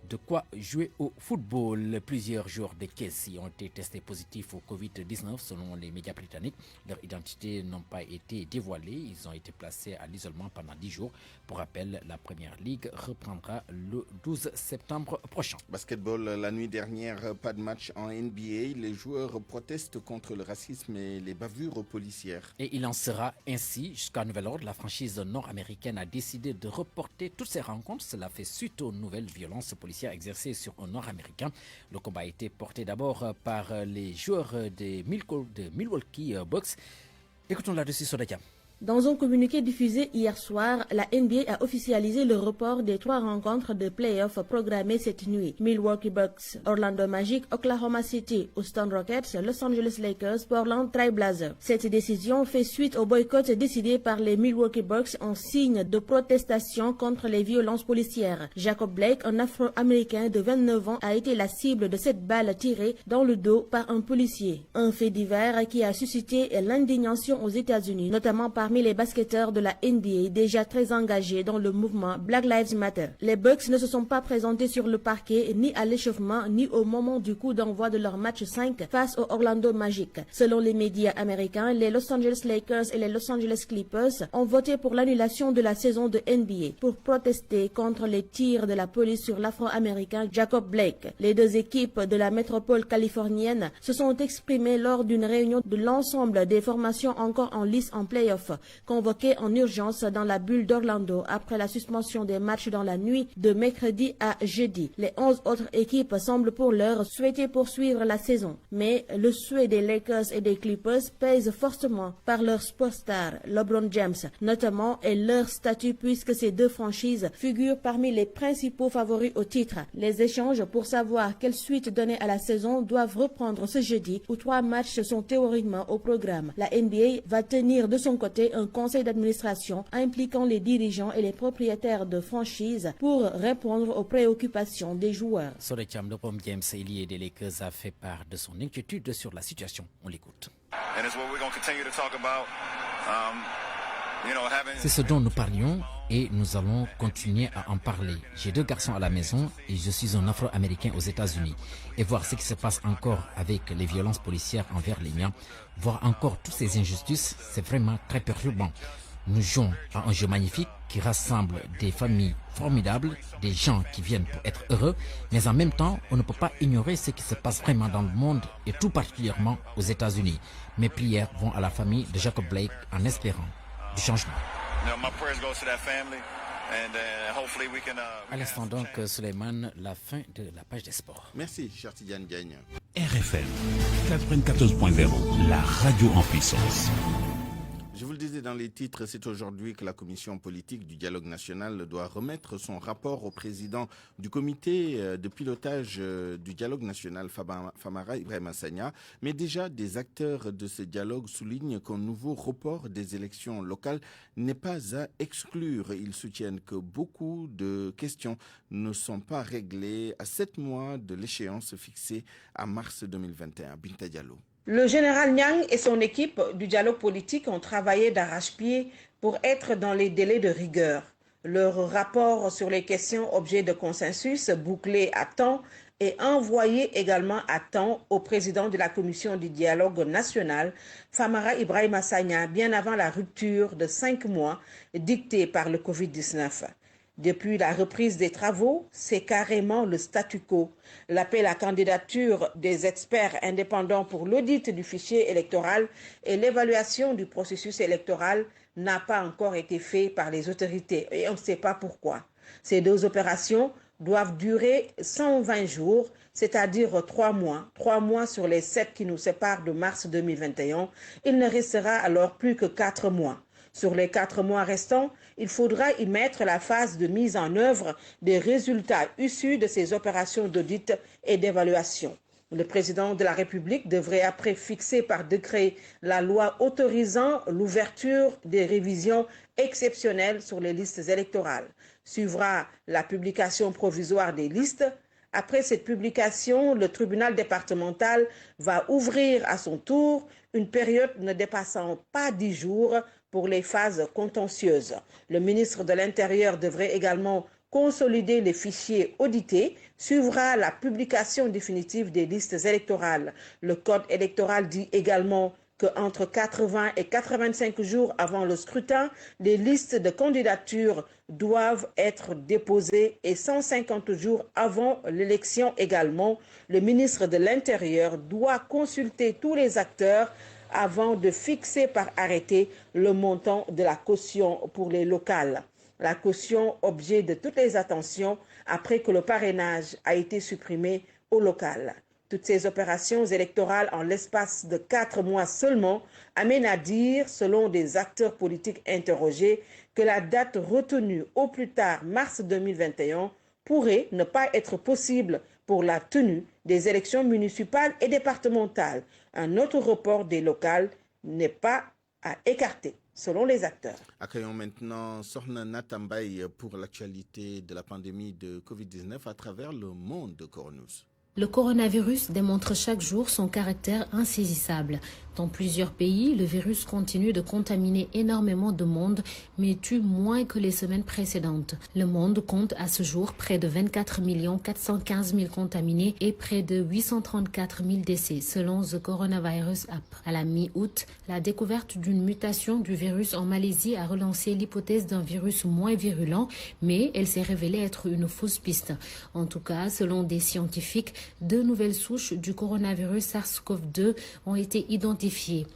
de quoi jouer au football. Plusieurs joueurs de Chelsea ont été testés positifs au Covid-19 selon les médias britanniques. Leurs identités n'ont pas été dévoilées. Ils ont été placés à l'isolement pendant 10 jours. Pour rappel, la Première Ligue reprendra le 12 septembre prochain. Basketball, la nuit dernière, pas de match en NBA. Les joueurs protestent contre le racisme et les bavures policières. Et il en sera ainsi jusqu'à nouvel ordre. La franchise nord-américaine a décidé de reporter toutes ses rencontres. Cela fait suite aux nouvelles violences policières exercées sur un Nord-américain. Le combat a été porté d'abord par les joueurs de Milwaukee Bucks. Écoutons là-dessus Sodakia. Dans un communiqué diffusé hier soir, la NBA a officialisé le report des 3 rencontres de play-off programmées cette nuit. Milwaukee Bucks, Orlando Magic, Oklahoma City, Houston Rockets, Los Angeles Lakers, Portland Trail Blazers. Cette décision fait suite au boycott décidé par les Milwaukee Bucks en signe de protestation contre les violences policières. Jacob Blake, un Afro-Américain de 29 ans, a été la cible de cette balle tirée dans le dos par un policier. Un fait divers qui a suscité l'indignation aux États-Unis, notamment parmi les basketteurs de la NBA déjà très engagés dans le mouvement Black Lives Matter. Les Bucks ne se sont pas présentés sur le parquet ni à l'échauffement ni au moment du coup d'envoi de leur match 5 face au Orlando Magic. Selon les médias américains, les Los Angeles Lakers et les Los Angeles Clippers ont voté pour l'annulation de la saison de NBA pour protester contre les tirs de la police sur l'Afro-Américain Jacob Blake. Les deux équipes de la métropole californienne se sont exprimées lors d'une réunion de l'ensemble des formations encore en lice en play-off, convoqué en urgence dans la bulle d'Orlando après la suspension des matchs dans la nuit de mercredi à jeudi. Les 11 autres équipes semblent pour l'heure souhaiter poursuivre la saison, mais le souhait des Lakers et des Clippers pèse fortement par leur superstar LeBron James, notamment, et leur statut puisque ces deux franchises figurent parmi les principaux favoris au titre. Les échanges pour savoir quelle suite donner à la saison doivent reprendre ce jeudi où 3 matchs sont théoriquement au programme. La NBA va tenir de son côté un conseil d'administration impliquant les dirigeants et les propriétaires de franchises pour répondre aux préoccupations des joueurs. Sorecham, LeBron James, ailier des Lakers, a fait part de son inquiétude sur la situation. On l'écoute. C'est ce dont nous parlions et nous allons continuer à en parler. J'ai 2 garçons à la maison et je suis un Afro-Américain aux États-Unis. Et voir ce qui se passe encore avec les violences policières envers les miens, voir encore toutes ces injustices, c'est vraiment très perturbant. Nous jouons à un jeu magnifique qui rassemble des familles formidables, des gens qui viennent pour être heureux, mais en même temps, on ne peut pas ignorer ce qui se passe vraiment dans le monde et tout particulièrement aux États-Unis. Mes prières vont à la famille de Jacob Blake en espérant du changement. À l'instant donc, Suleiman, la fin de la page des sports. Merci, cher Tidiane Gagne. RFM 94.0, la radio en puissance. Je vous le disais dans les titres, c'est aujourd'hui que la commission politique du dialogue national doit remettre son rapport au président du comité de pilotage du dialogue national, Famara Ibrahima Sagna. Mais déjà, des acteurs de ce dialogue soulignent qu'un nouveau report des élections locales n'est pas à exclure. Ils soutiennent que beaucoup de questions ne sont pas réglées à 7 mois de l'échéance fixée à mars 2021. Binta Diallo. Le général Niang et son équipe du dialogue politique ont travaillé d'arrache-pied pour être dans les délais de rigueur. Leur rapport sur les questions objets de consensus bouclé à temps et envoyé également à temps au président de la commission du dialogue national, Famara Ibrahima Sagna, bien avant la rupture de 5 mois dictée par le Covid-19. Depuis la reprise des travaux, c'est carrément le statu quo. L'appel à candidature des experts indépendants pour l'audit du fichier électoral et l'évaluation du processus électoral n'a pas encore été fait par les autorités et on ne sait pas pourquoi. Ces 2 opérations doivent durer 120 jours, c'est-à-dire 3 mois. 3 mois sur les 7 qui nous séparent de mars 2021. Il ne restera alors plus que 4 mois. Sur les 4 mois restants, il faudra y mettre la phase de mise en œuvre des résultats issus de ces opérations d'audit et d'évaluation. Le président de la République devrait après fixer par décret la loi autorisant l'ouverture des révisions exceptionnelles sur les listes électorales. Suivra la publication provisoire des listes. Après cette publication, le tribunal départemental va ouvrir à son tour une période ne dépassant pas 10 jours pour les phases contentieuses. Le ministre de l'Intérieur devrait également consolider les fichiers audités, suivra la publication définitive des listes électorales. Le code électoral dit également qu'entre 80 et 85 jours avant le scrutin, les listes de candidature doivent être déposées et 150 jours avant l'élection également, le ministre de l'Intérieur doit consulter tous les acteurs avant de fixer par arrêté le montant de la caution pour les locales. La caution, objet de toutes les attentions après que le parrainage a été supprimé au local. Toutes ces opérations électorales en l'espace de 4 mois seulement amènent à dire, selon des acteurs politiques interrogés, que la date retenue au plus tard mars 2021 pourrait ne pas être possible pour la tenue des élections municipales et départementales. Un autre report des locales n'est pas à écarter, selon les acteurs. Accueillons maintenant Sorna Natambay pour l'actualité de la pandémie de Covid-19 à travers le monde de Coronews. Le coronavirus démontre chaque jour son caractère insaisissable. Dans plusieurs pays, le virus continue de contaminer énormément de monde, mais tue moins que les semaines précédentes. Le monde compte à ce jour près de 24 415 000 contaminés et près de 834 000 décès, selon The Coronavirus App. À la mi-août, la découverte d'une mutation du virus en Malaisie a relancé l'hypothèse d'un virus moins virulent, mais elle s'est révélée être une fausse piste. En tout cas, selon des scientifiques, 2 nouvelles souches du coronavirus SARS-CoV-2 ont été identifiées.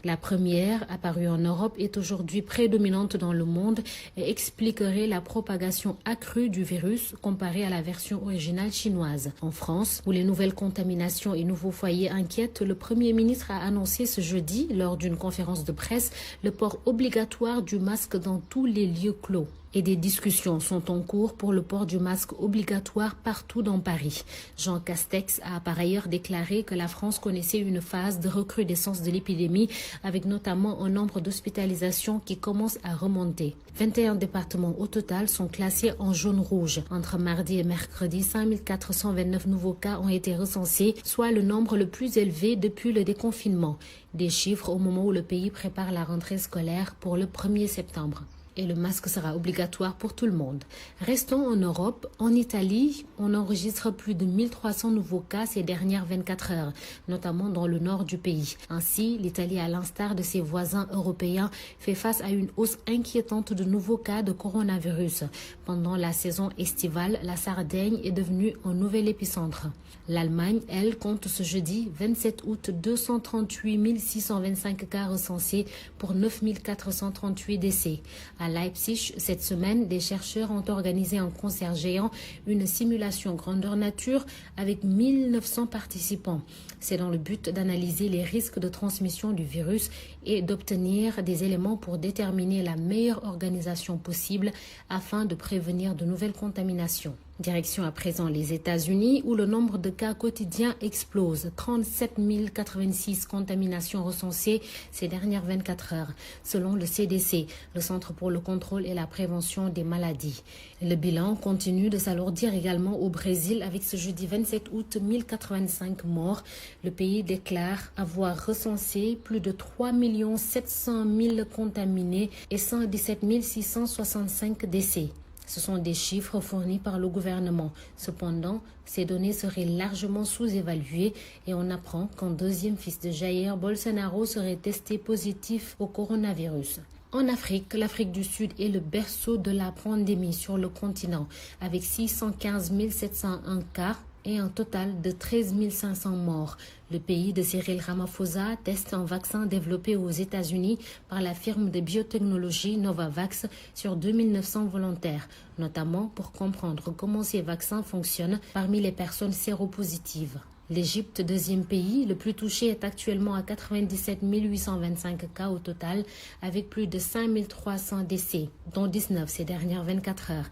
La première, apparue en Europe, est aujourd'hui prédominante dans le monde et expliquerait la propagation accrue du virus comparée à la version originale chinoise. En France, où les nouvelles contaminations et nouveaux foyers inquiètent, le Premier ministre a annoncé ce jeudi, lors d'une conférence de presse, le port obligatoire du masque dans tous les lieux clos. Et des discussions sont en cours pour le port du masque obligatoire partout dans Paris. Jean Castex a par ailleurs déclaré que la France connaissait une phase de recrudescence de l'épidémie, avec notamment un nombre d'hospitalisations qui commence à remonter. 21 départements au total sont classés en jaune-rouge. Entre mardi et mercredi, 5 429 nouveaux cas ont été recensés, soit le nombre le plus élevé depuis le déconfinement. Des chiffres au moment où le pays prépare la rentrée scolaire pour le 1er septembre. Et le masque sera obligatoire pour tout le monde. Restons en Europe. En Italie, on enregistre plus de 1300 nouveaux cas ces dernières 24 heures, notamment dans le nord du pays. Ainsi, l'Italie, à l'instar de ses voisins européens, fait face à une hausse inquiétante de nouveaux cas de coronavirus. Pendant la saison estivale, la Sardaigne est devenue un nouvel épicentre. L'Allemagne, elle, compte ce jeudi 27 août 238 625 cas recensés pour 9 438 décès. À Leipzig, cette semaine, des chercheurs ont organisé en concert géant une simulation grandeur nature avec 1900 participants. C'est dans le but d'analyser les risques de transmission du virus et d'obtenir des éléments pour déterminer la meilleure organisation possible afin de prévenir de nouvelles contaminations. Direction à présent les États-Unis où le nombre de cas quotidiens explose. 37 086 contaminations recensées ces dernières 24 heures, selon le CDC, le Centre pour le contrôle et la prévention des maladies. Le bilan continue de s'alourdir également au Brésil avec ce jeudi 27 août 1085 morts. Le pays déclare avoir recensé plus de 3 700 000 contaminés et 117 665 décès. Ce sont des chiffres fournis par le gouvernement. Cependant, ces données seraient largement sous-évaluées et on apprend qu'un deuxième fils de Jair Bolsonaro serait testé positif au coronavirus. En Afrique, l'Afrique du Sud est le berceau de la pandémie sur le continent, avec 615 701 cas et un total de 13 500 morts. Le pays de Cyril Ramaphosa teste un vaccin développé aux États-Unis par la firme de biotechnologie Novavax sur 2900 volontaires, notamment pour comprendre comment ces vaccins fonctionnent parmi les personnes séropositives. L'Égypte, deuxième pays le plus touché, est actuellement à 97 825 cas au total, avec plus de 5 300 décès, dont 19 ces dernières 24 heures.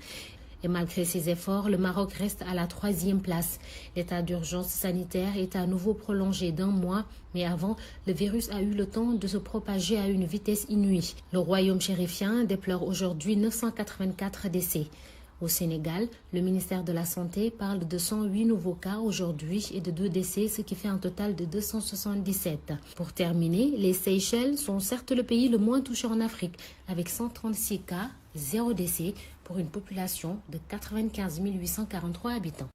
Et malgré ces efforts, le Maroc reste à la 3e place. L'état d'urgence sanitaire est à nouveau prolongé d'1 mois, mais avant, le virus a eu le temps de se propager à une vitesse inouïe. Le royaume chérifien déplore aujourd'hui 984 décès. Au Sénégal, le ministère de la Santé parle de 108 nouveaux cas aujourd'hui et de 2 décès, ce qui fait un total de 277. Pour terminer, les Seychelles sont certes le pays le moins touché en Afrique, avec 136 cas 0 décès pour une population de 95 843 habitants.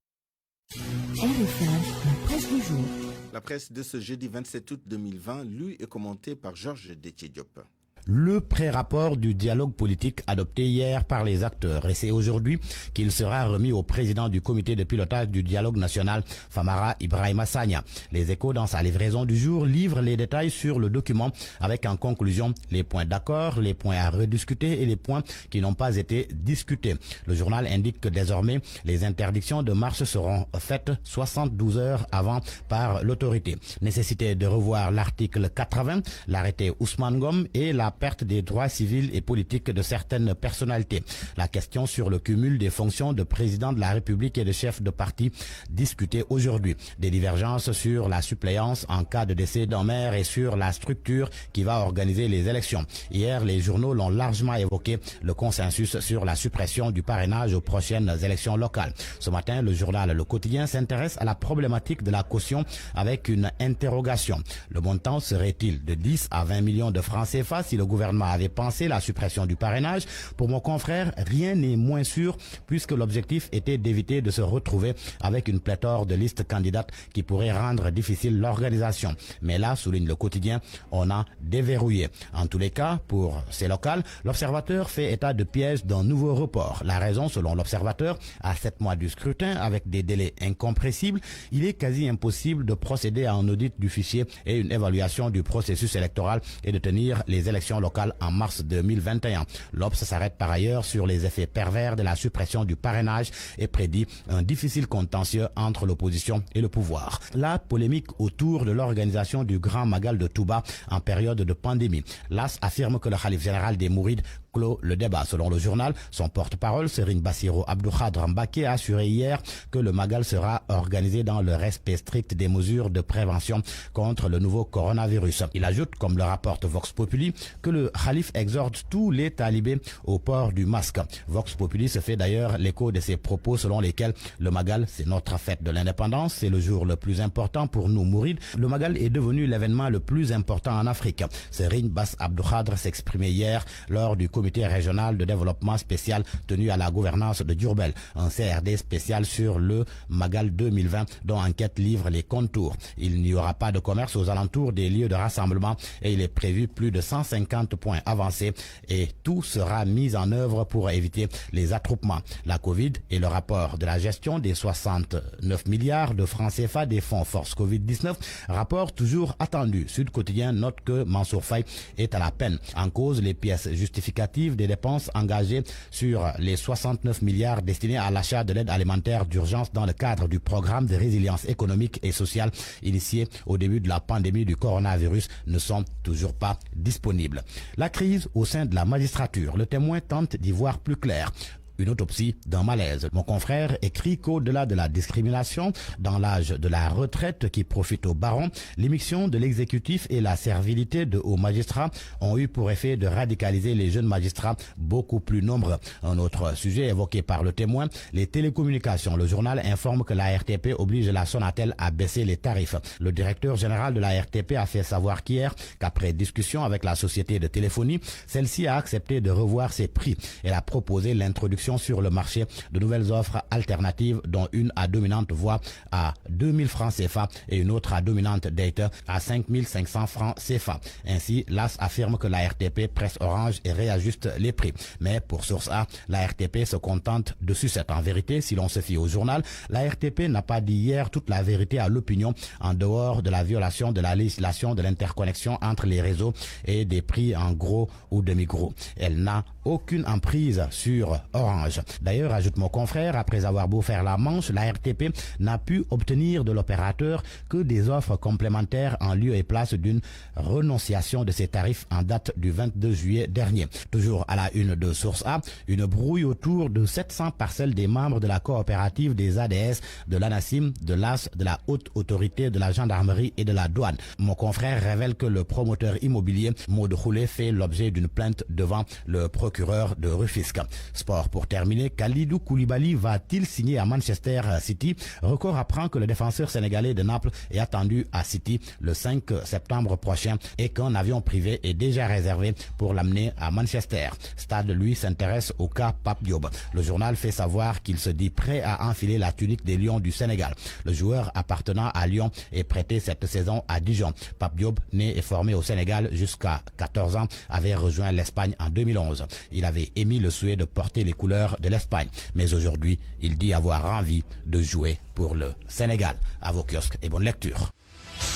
RFM, la presse du jour. La presse de ce jeudi 27 août 2020, lue et commentée par Georges Détié-Diop. Le pré-rapport du dialogue politique adopté hier par les acteurs. Et c'est aujourd'hui qu'il sera remis au président du comité de pilotage du dialogue national, Famara Ibrahima Sagna. Les Échos, dans sa livraison du jour, livrent les détails sur le document avec en conclusion les points d'accord, les points à rediscuter et les points qui n'ont pas été discutés. Le journal indique que désormais, les interdictions de marche seront faites 72 heures avant par l'autorité. Nécessité de revoir l'article 80, l'arrêté Ousmane Ngom et la perte des droits civils et politiques de certaines personnalités. La question sur le cumul des fonctions de président de la République et de chef de parti discutée aujourd'hui. Des divergences sur la suppléance en cas de décès d'un maire et sur la structure qui va organiser les élections. Hier, les journaux l'ont largement évoqué, le consensus sur la suppression du parrainage aux prochaines élections locales. Ce matin, le journal Le Quotidien s'intéresse à la problématique de la caution avec une interrogation. Le montant serait-il de 10 à 20 millions de francs CFA si le gouvernement avait pensé la suppression du parrainage? Pour mon confrère, rien n'est moins sûr puisque l'objectif était d'éviter de se retrouver avec une pléthore de listes candidates qui pourrait rendre difficile l'organisation. Mais là, souligne Le Quotidien, on a déverrouillé. En tous les cas, pour ces locales, l'Observateur fait état de pièges d'un nouveau report. La raison, selon l'Observateur, à 7 mois du scrutin, avec des délais incompressibles, il est quasi impossible de procéder à un audit du fichier et une évaluation du processus électoral et de tenir les élections locales en mars 2021. L'Obs s'arrête par ailleurs sur les effets pervers de la suppression du parrainage et prédit un difficile contentieux entre l'opposition et le pouvoir. La polémique autour de l'organisation du Grand Magal de Touba en période de pandémie. L'AS affirme que le Khalife général des Mourides clôt le débat. Selon le journal, son porte-parole, Serigne Bassirou Abdou Khadre Mbacké, a assuré hier que le Magal sera organisé dans le respect strict des mesures de prévention contre le nouveau coronavirus. Il ajoute, comme le rapporte Vox Populi, que le Khalife exhorte tous les talibés au port du masque. Vox Populi se fait d'ailleurs l'écho de ses propos selon lesquels le Magal, c'est notre fête de l'indépendance, c'est le jour le plus important pour nous Mourides. Le Magal est devenu l'événement le plus important en Afrique. Serigne Bass Abdou Khadre s'exprimait hier lors du comité régional de développement spécial tenu à la gouvernance de Diourbel, un CRD spécial sur le Magal 2020 dont Enquête livre les contours. Il n'y aura pas de commerce aux alentours des lieux de rassemblement et il est prévu plus de 150 points avancés et tout sera mis en œuvre pour éviter les attroupements. La Covid et le rapport de la gestion des 69 milliards de francs CFA des fonds Force Covid-19, rapport toujours attendu. Sud Quotidien note que Mansour Faye est à la peine. En cause, les pièces justificatives des dépenses engagées sur les 69 milliards destinés à l'achat de l'aide alimentaire d'urgence dans le cadre du programme de résilience économique et sociale initié au début de la pandémie du coronavirus ne sont toujours pas disponibles. La crise au sein de la magistrature. Le Témoin tente d'y voir plus clair. Une autopsie d'un malaise. Mon confrère écrit qu'au-delà de la discrimination dans l'âge de la retraite qui profite aux barons, l'émission de l'exécutif et la servilité de hauts magistrats ont eu pour effet de radicaliser les jeunes magistrats beaucoup plus nombreux. Un autre sujet évoqué par le Témoin, les télécommunications. Le journal informe que la RTP oblige la Sonatel à baisser les tarifs. Le directeur général de la RTP a fait savoir qu'hier, qu'après discussion avec la société de téléphonie, celle-ci a accepté de revoir ses prix. Elle a proposé l'introduction sur le marché de nouvelles offres alternatives dont une à dominante voix à 2000 francs CFA et une autre à dominante data à 5500 francs CFA. Ainsi, l'AS affirme que la RTP presse Orange et réajuste les prix. Mais pour Source A, la RTP se contente de sucettes. En vérité, si l'on se fie au journal, la RTP n'a pas dit hier toute la vérité à l'opinion en dehors de la violation de la législation de l'interconnexion entre les réseaux et des prix en gros ou demi-gros. Elle n'a aucune emprise sur Orange. D'ailleurs, ajoute mon confrère, après avoir beau faire la manche, la RTP n'a pu obtenir de l'opérateur que des offres complémentaires en lieu et place d'une renonciation de ses tarifs en date du 22 juillet dernier. Toujours à la une de Source A, une brouille autour de 700 parcelles des membres de la coopérative des ADS, de l'ANACIM, de l'AS, de la Haute Autorité de la Gendarmerie et de la Douane. Mon confrère révèle que le promoteur immobilier Maud Roulé fait l'objet d'une plainte devant le procureur procureur de Rufisque. Sport pour terminer, Kalidou Koulibaly va-t-il signer à Manchester City? Record apprend que le défenseur sénégalais de Naples est attendu à City le 5 septembre prochain et qu'un avion privé est déjà réservé pour l'amener à Manchester. Stade, lui, s'intéresse au cas Pape Diop. Le journal fait savoir qu'il se dit prêt à enfiler la tunique des Lions du Sénégal. Le joueur appartenant à Lyon est prêté cette saison à Dijon. Pape Diop, né et formé au Sénégal jusqu'à 14 ans, avait rejoint l'Espagne en 2011. Il avait émis le souhait de porter les couleurs de l'Espagne. Mais aujourd'hui, il dit avoir envie de jouer pour le Sénégal. À vos kiosques et bonne lecture.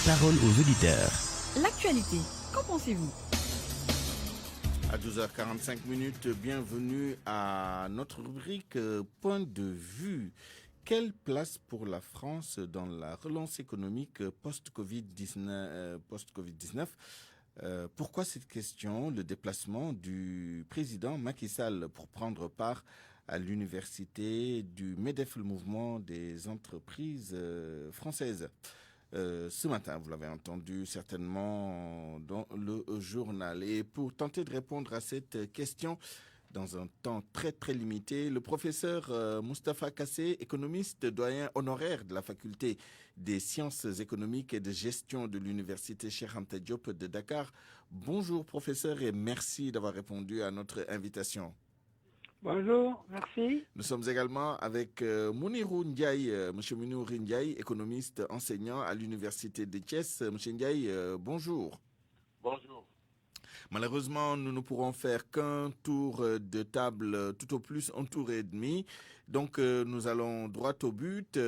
Parole aux auditeurs. L'actualité, qu'en pensez-vous? À 12h45, bienvenue à notre rubrique Point de vue. Quelle place pour la France dans la relance économique post-Covid-19 Pourquoi cette question? Le déplacement du président Macky Sall pour prendre part à l'université du MEDEF, le mouvement des entreprises françaises. Ce matin, vous l'avez entendu certainement dans le journal. Et pour tenter de répondre à cette question dans un temps très très limité, le professeur Moustapha Kassé, économiste doyen honoraire de la faculté des sciences économiques et de gestion de l'université Cheikh Anta Diop de Dakar. Bonjour professeur et merci d'avoir répondu à notre invitation. Bonjour, merci. Nous sommes également avec Mounirou Ndiaye, Monsieur Mounirou Ndiaye, économiste enseignant à l'université de Thiès. Monsieur Ndiaye, bonjour. Bonjour. Malheureusement, nous ne pourrons faire qu'un tour de table, tout au plus un tour et demi. Donc, nous allons droit au but.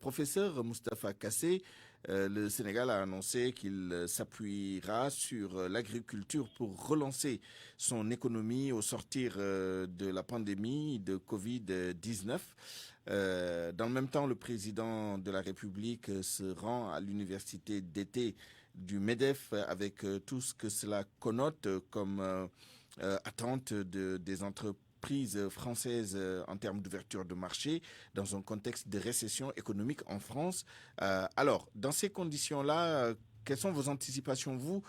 Professeur Moustapha Kassé, le Sénégal a annoncé qu'il s'appuiera sur l'agriculture pour relancer son économie au sortir de la pandémie de Covid-19. Dans le même temps, le président de la République se rend à l'université d'été du MEDEF avec tout ce que cela connote comme attente des entreprises françaises en termes d'ouverture de marché dans un contexte de récession économique en France. Alors, dans ces conditions-là, quelles sont vos anticipations, vous?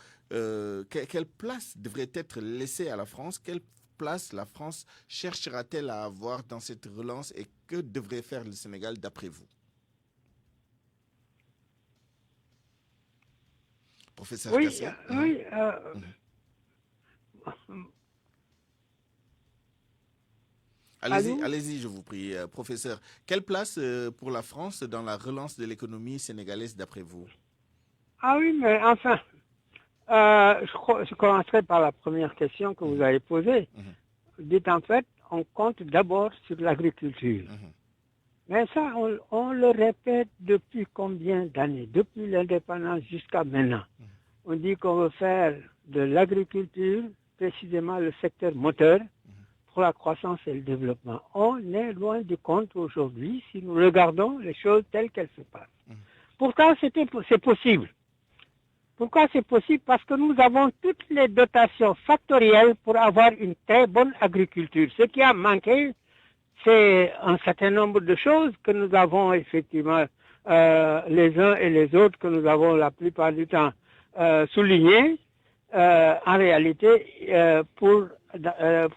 Quelle place devrait être laissée à la France? Quelle place la France cherchera-t-elle à avoir dans cette relance et que devrait faire le Sénégal d'après vous? Professeur Kassé. Oui. Allez-y, je vous prie, professeur. Quelle place pour la France dans la relance de l'économie sénégalaise d'après vous? Ah oui, mais enfin, je commencerai par la première question que vous avez posée. Dites en fait, on compte d'abord sur l'agriculture. Mais ça, on le répète depuis combien d'années? Depuis l'indépendance jusqu'à maintenant. On dit qu'on veut faire de l'agriculture, précisément le secteur moteur, pour la croissance et le développement. On est loin du compte aujourd'hui si nous regardons les choses telles qu'elles se passent. Pourtant, c'est possible. Pourquoi c'est possible? Parce que nous avons toutes les dotations factorielles pour avoir une très bonne agriculture. Ce qui a manqué, c'est un certain nombre de choses que nous avons effectivement, les uns et les autres, que nous avons la plupart du temps soulignées, en réalité, pour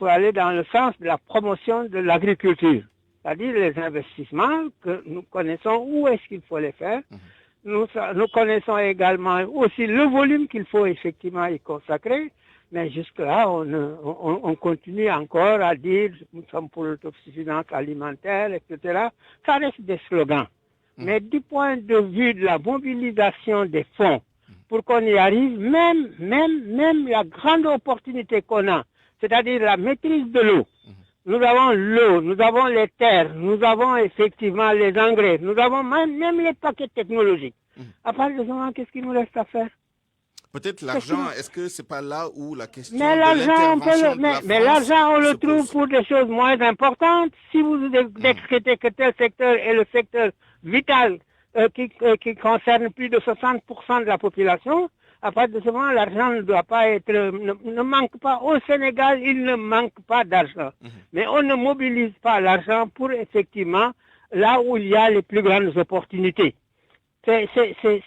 aller dans le sens de la promotion de l'agriculture. C'est-à-dire les investissements que nous connaissons, où est-ce qu'il faut les faire. Nous connaissons également aussi le volume qu'il faut effectivement y consacrer. Mais jusque-là, on continue encore à dire nous sommes pour l'autosuffisance alimentaire, etc. Ça reste des slogans. Mais du point de vue de la mobilisation des fonds, pour qu'on y arrive, même la grande opportunité qu'on a, c'est-à-dire la maîtrise de l'eau. Nous avons l'eau, nous avons les terres, nous avons effectivement les engrais, nous avons même les paquets technologiques. À part de ce moment, qu'est-ce qu'il nous reste à faire? Peut-être l'argent, est-ce que c'est pas là où la question mais de l'argent, mais l'argent, on le trouve pour des choses moins importantes. Si vous décrétez que tel secteur est le secteur vital qui concerne plus de 60% de la population, à partir de ce moment, l'argent ne doit pas être, ne manque pas. Au Sénégal, il ne manque pas d'argent. Mais on ne mobilise pas l'argent pour effectivement là où il y a les plus grandes opportunités. C'est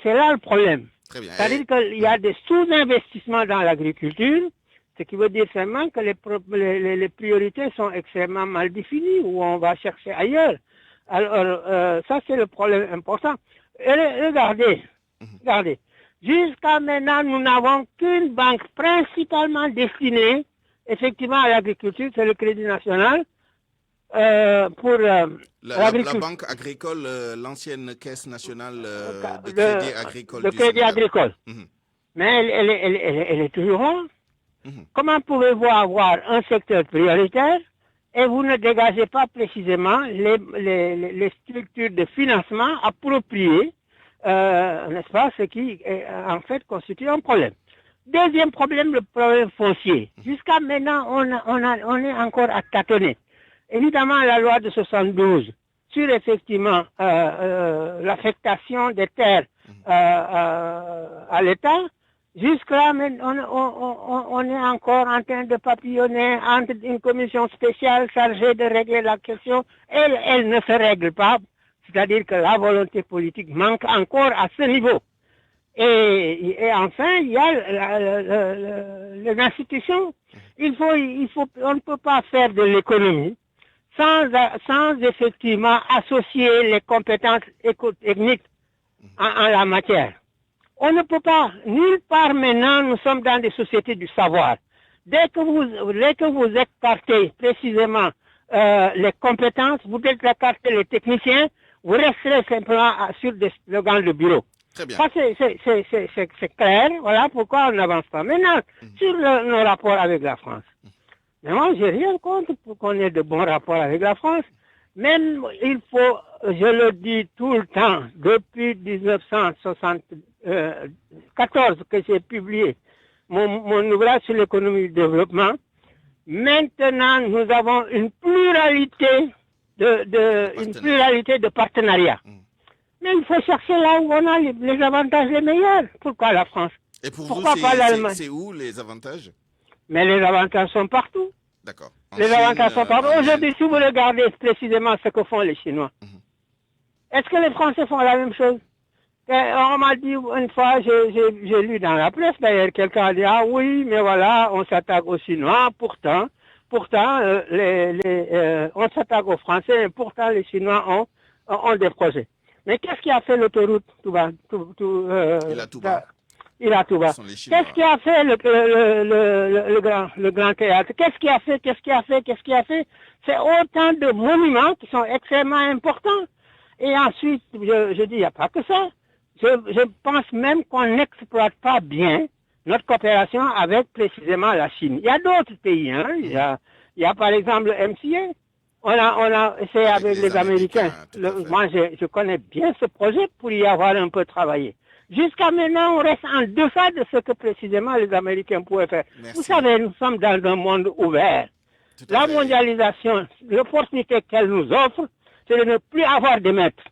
là le problème. C'est-à-dire qu'il y a des sous-investissements dans l'agriculture Ce qui veut dire seulement que les priorités sont extrêmement mal définies, ou on va chercher ailleurs. Alors, ça, c'est le problème important. Et regardez, jusqu'à maintenant, nous n'avons qu'une banque principalement destinée, effectivement, à l'agriculture, c'est le Crédit National, pour la banque agricole, l'ancienne caisse nationale de crédit agricole. De crédit agricole. Mais elle est toujours là. Comment pouvez-vous avoir un secteur prioritaire et vous ne dégagez pas précisément les structures de financement appropriées, n'est-ce pas, ce qui en fait constitue un problème. Deuxième problème, le problème foncier. Jusqu'à maintenant, on est encore à tâtonner. Évidemment, la loi de 72 sur effectivement l'affectation des terres à l'État, jusque-là, on est encore en train de papillonner entre une commission spéciale chargée de régler la question. Elle ne se règle pas, c'est-à-dire que la volonté politique manque encore à ce niveau. Et enfin, il y a les institutions. On ne peut pas faire de l'économie sans effectivement associer les compétences techniques en la matière. On ne peut pas, nulle part maintenant, nous sommes dans des sociétés du savoir. Dès que vous écartez précisément les compétences, vous écartez les techniciens, vous resterez simplement sur des slogans de bureau. Très bien. Ça, c'est clair, voilà pourquoi on n'avance pas. Maintenant, sur nos rapports avec la France. Mais moi, j'ai rien contre pour qu'on ait de bons rapports avec la France. Même, il faut, je le dis tout le temps, depuis 1974 que j'ai publié mon ouvrage sur l'économie du développement, maintenant, nous avons une pluralité de partenariats. Mais il faut chercher là où on a les avantages les meilleurs. Pourquoi la France? Et pour Pourquoi vous, pas l'Allemagne? c'est où les avantages? Mais les avantages sont partout. D'accord. Les avantages sont partout. Aujourd'hui, si vous regardez précisément ce que font les Chinois, est-ce que les Français font la même chose? On m'a dit une fois, j'ai lu dans la presse d'ailleurs, quelqu'un a dit, ah oui, mais voilà, on s'attaque aux Chinois, pourtant, on s'attaque aux Français, et pourtant les Chinois ont des projets. Mais qu'est-ce qui a fait l'autoroute Touba? Qu'est-ce qui a fait le grand théâtre? Qu'est-ce qui a fait? C'est autant de monuments qui sont extrêmement importants. Et ensuite, je dis, il n'y a pas que ça. Je pense même qu'on n'exploite pas bien notre coopération avec précisément la Chine. Il y a d'autres pays, hein. Il y a par exemple le MCA. On a essayé avec les Américains. Moi, je connais bien ce projet pour y avoir un peu travaillé. Jusqu'à maintenant, on reste en deçà de ce que précisément les Américains pouvaient faire. Merci. Vous savez, nous sommes dans un monde ouvert. La mondialisation, l'opportunité qu'elle nous offre, c'est de ne plus avoir de maîtres.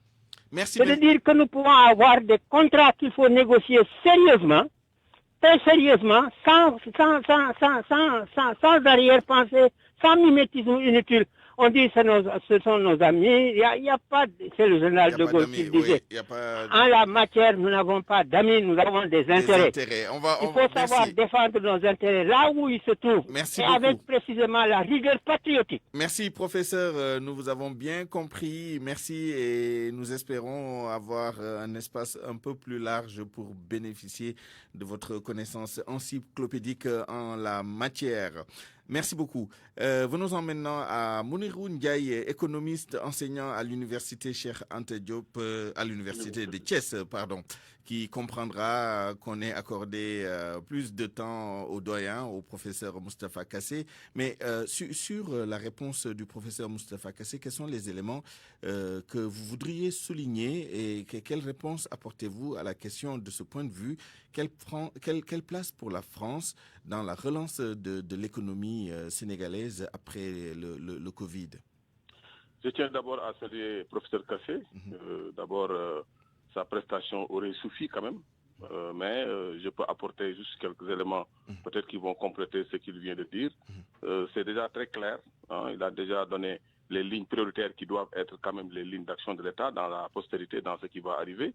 C'est de dire que nous pouvons avoir des contrats qu'il faut négocier sérieusement, très sérieusement, sans arrière-pensée, sans mimétisme inutile. On dit ce sont nos amis, il n'y a pas, c'est le général de Gaulle qui disait. En la matière, nous n'avons pas d'amis, nous avons des intérêts. Il faut savoir défendre nos intérêts là où ils se trouvent. Merci et beaucoup. avec précisément la rigueur patriotique. Merci professeur, nous vous avons bien compris. Merci et nous espérons avoir un espace un peu plus large pour bénéficier de votre connaissance encyclopédique en la matière. Merci beaucoup. Venons-en maintenant à Mounirou Ndiaye, économiste enseignant à l'université Cheikh Anta Diop, à l'université de Thiès, pardon, qui comprendra qu'on ait accordé plus de temps au doyen, au professeur Moustapha Kassé. Mais sur la réponse du professeur Moustapha Kassé, quels sont les éléments que vous voudriez souligner et quelle réponse apportez-vous à la question de ce point de vue? Quelle place pour la France dans la relance de l'économie sénégalaise après le Covid? Je tiens d'abord à saluer le professeur Kassé. D'abord, sa prestation aurait suffi quand même, mais je peux apporter juste quelques éléments peut-être qui vont compléter ce qu'il vient de dire. C'est déjà très clair, hein, il a déjà donné les lignes prioritaires qui doivent être quand même les lignes d'action de l'État dans la postérité, dans ce qui va arriver.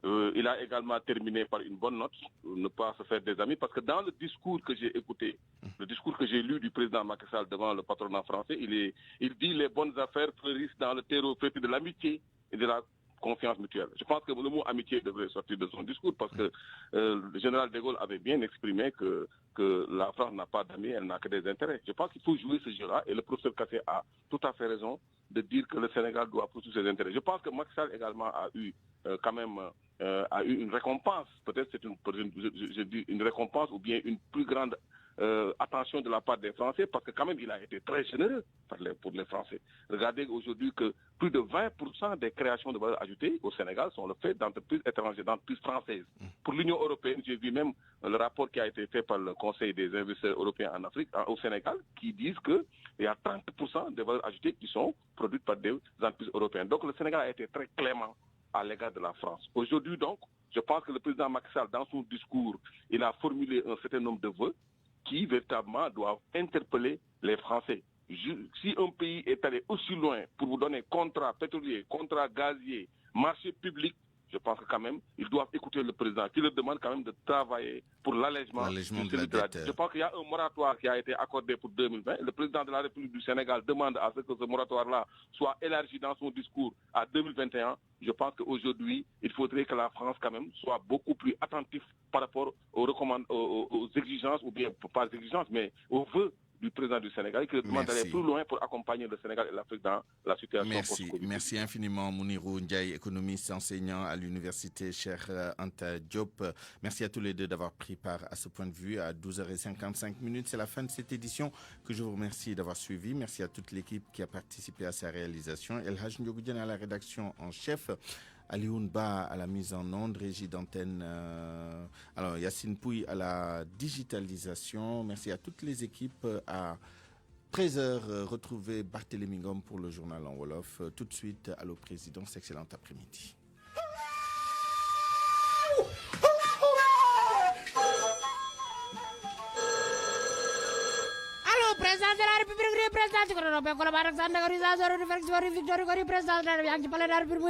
Il a également terminé par une bonne note, ne pas se faire des amis, parce que dans le discours que j'ai écouté, le discours que j'ai lu du président Macky Sall devant le patronat français, il dit les bonnes affaires fleurissent dans le terreau fétide de l'amitié et de la confiance mutuelle. Je pense que le mot amitié devrait sortir de son discours parce que le général de Gaulle avait bien exprimé que la France n'a pas d'amis, elle n'a que des intérêts. Je pense qu'il faut jouer ce jeu-là et le professeur Kassé a tout à fait raison de dire que le Sénégal doit poursuivre ses intérêts. Je pense que Macky Sall également a eu a eu une récompense, peut-être c'est je dis une récompense ou bien une plus grande attention de la part des Français, parce que quand même il a été très généreux pour les Français. Regardez aujourd'hui que plus de 20% des créations de valeur ajoutée au Sénégal sont le fait d'entreprises étrangères, d'entreprises françaises. Pour l'Union européenne, j'ai vu même le rapport qui a été fait par le Conseil des investisseurs européens en Afrique, au Sénégal, qui disent qu'il y a 30% des valeurs ajoutées qui sont produites par des entreprises européennes. Donc le Sénégal a été très clément à l'égard de la France. Aujourd'hui donc, je pense que le président Macky Sall, dans son discours, il a formulé un certain nombre de vœux qui véritablement doivent interpeller les Français. Si un pays est allé aussi loin pour vous donner contrat pétrolier, contrat gazier, marché public, je pense que quand même, ils doivent écouter le président qui leur demande quand même de travailler pour l'allègement de la dette. Je pense qu'il y a un moratoire qui a été accordé pour 2020. Le président de la République du Sénégal demande à ce que ce moratoire-là soit élargi dans son discours à 2021. Je pense qu'aujourd'hui, il faudrait que la France quand même soit beaucoup plus attentive par rapport aux exigences, ou bien pas aux exigences, mais aux vœux du président du Sénégal, qui demande d'aller plus loin pour accompagner le Sénégal et l'Afrique dans la situation post-Covid. Merci infiniment Mounirou Ndiaye, économiste enseignant à l'université Cheikh Anta Diop. Merci à tous les deux d'avoir pris part à ce point de vue à 12h55. C'est la fin de cette édition que je vous remercie d'avoir suivi. Merci à toute l'équipe qui a participé à sa réalisation. El Haj Ndiogoudiane à la rédaction en chef. Alioune Ba à la mise en onde, régie d'antenne, Yacine Pouy à la digitalisation. Merci à toutes les équipes. À 13h, retrouvez Barthélémy Ngom pour le journal en Wolof. Tout de suite, Allô Présidence, excellent après-midi. Président de la République, président du gouvernement, collaborateur de l'organisation, président de la République, président de la République,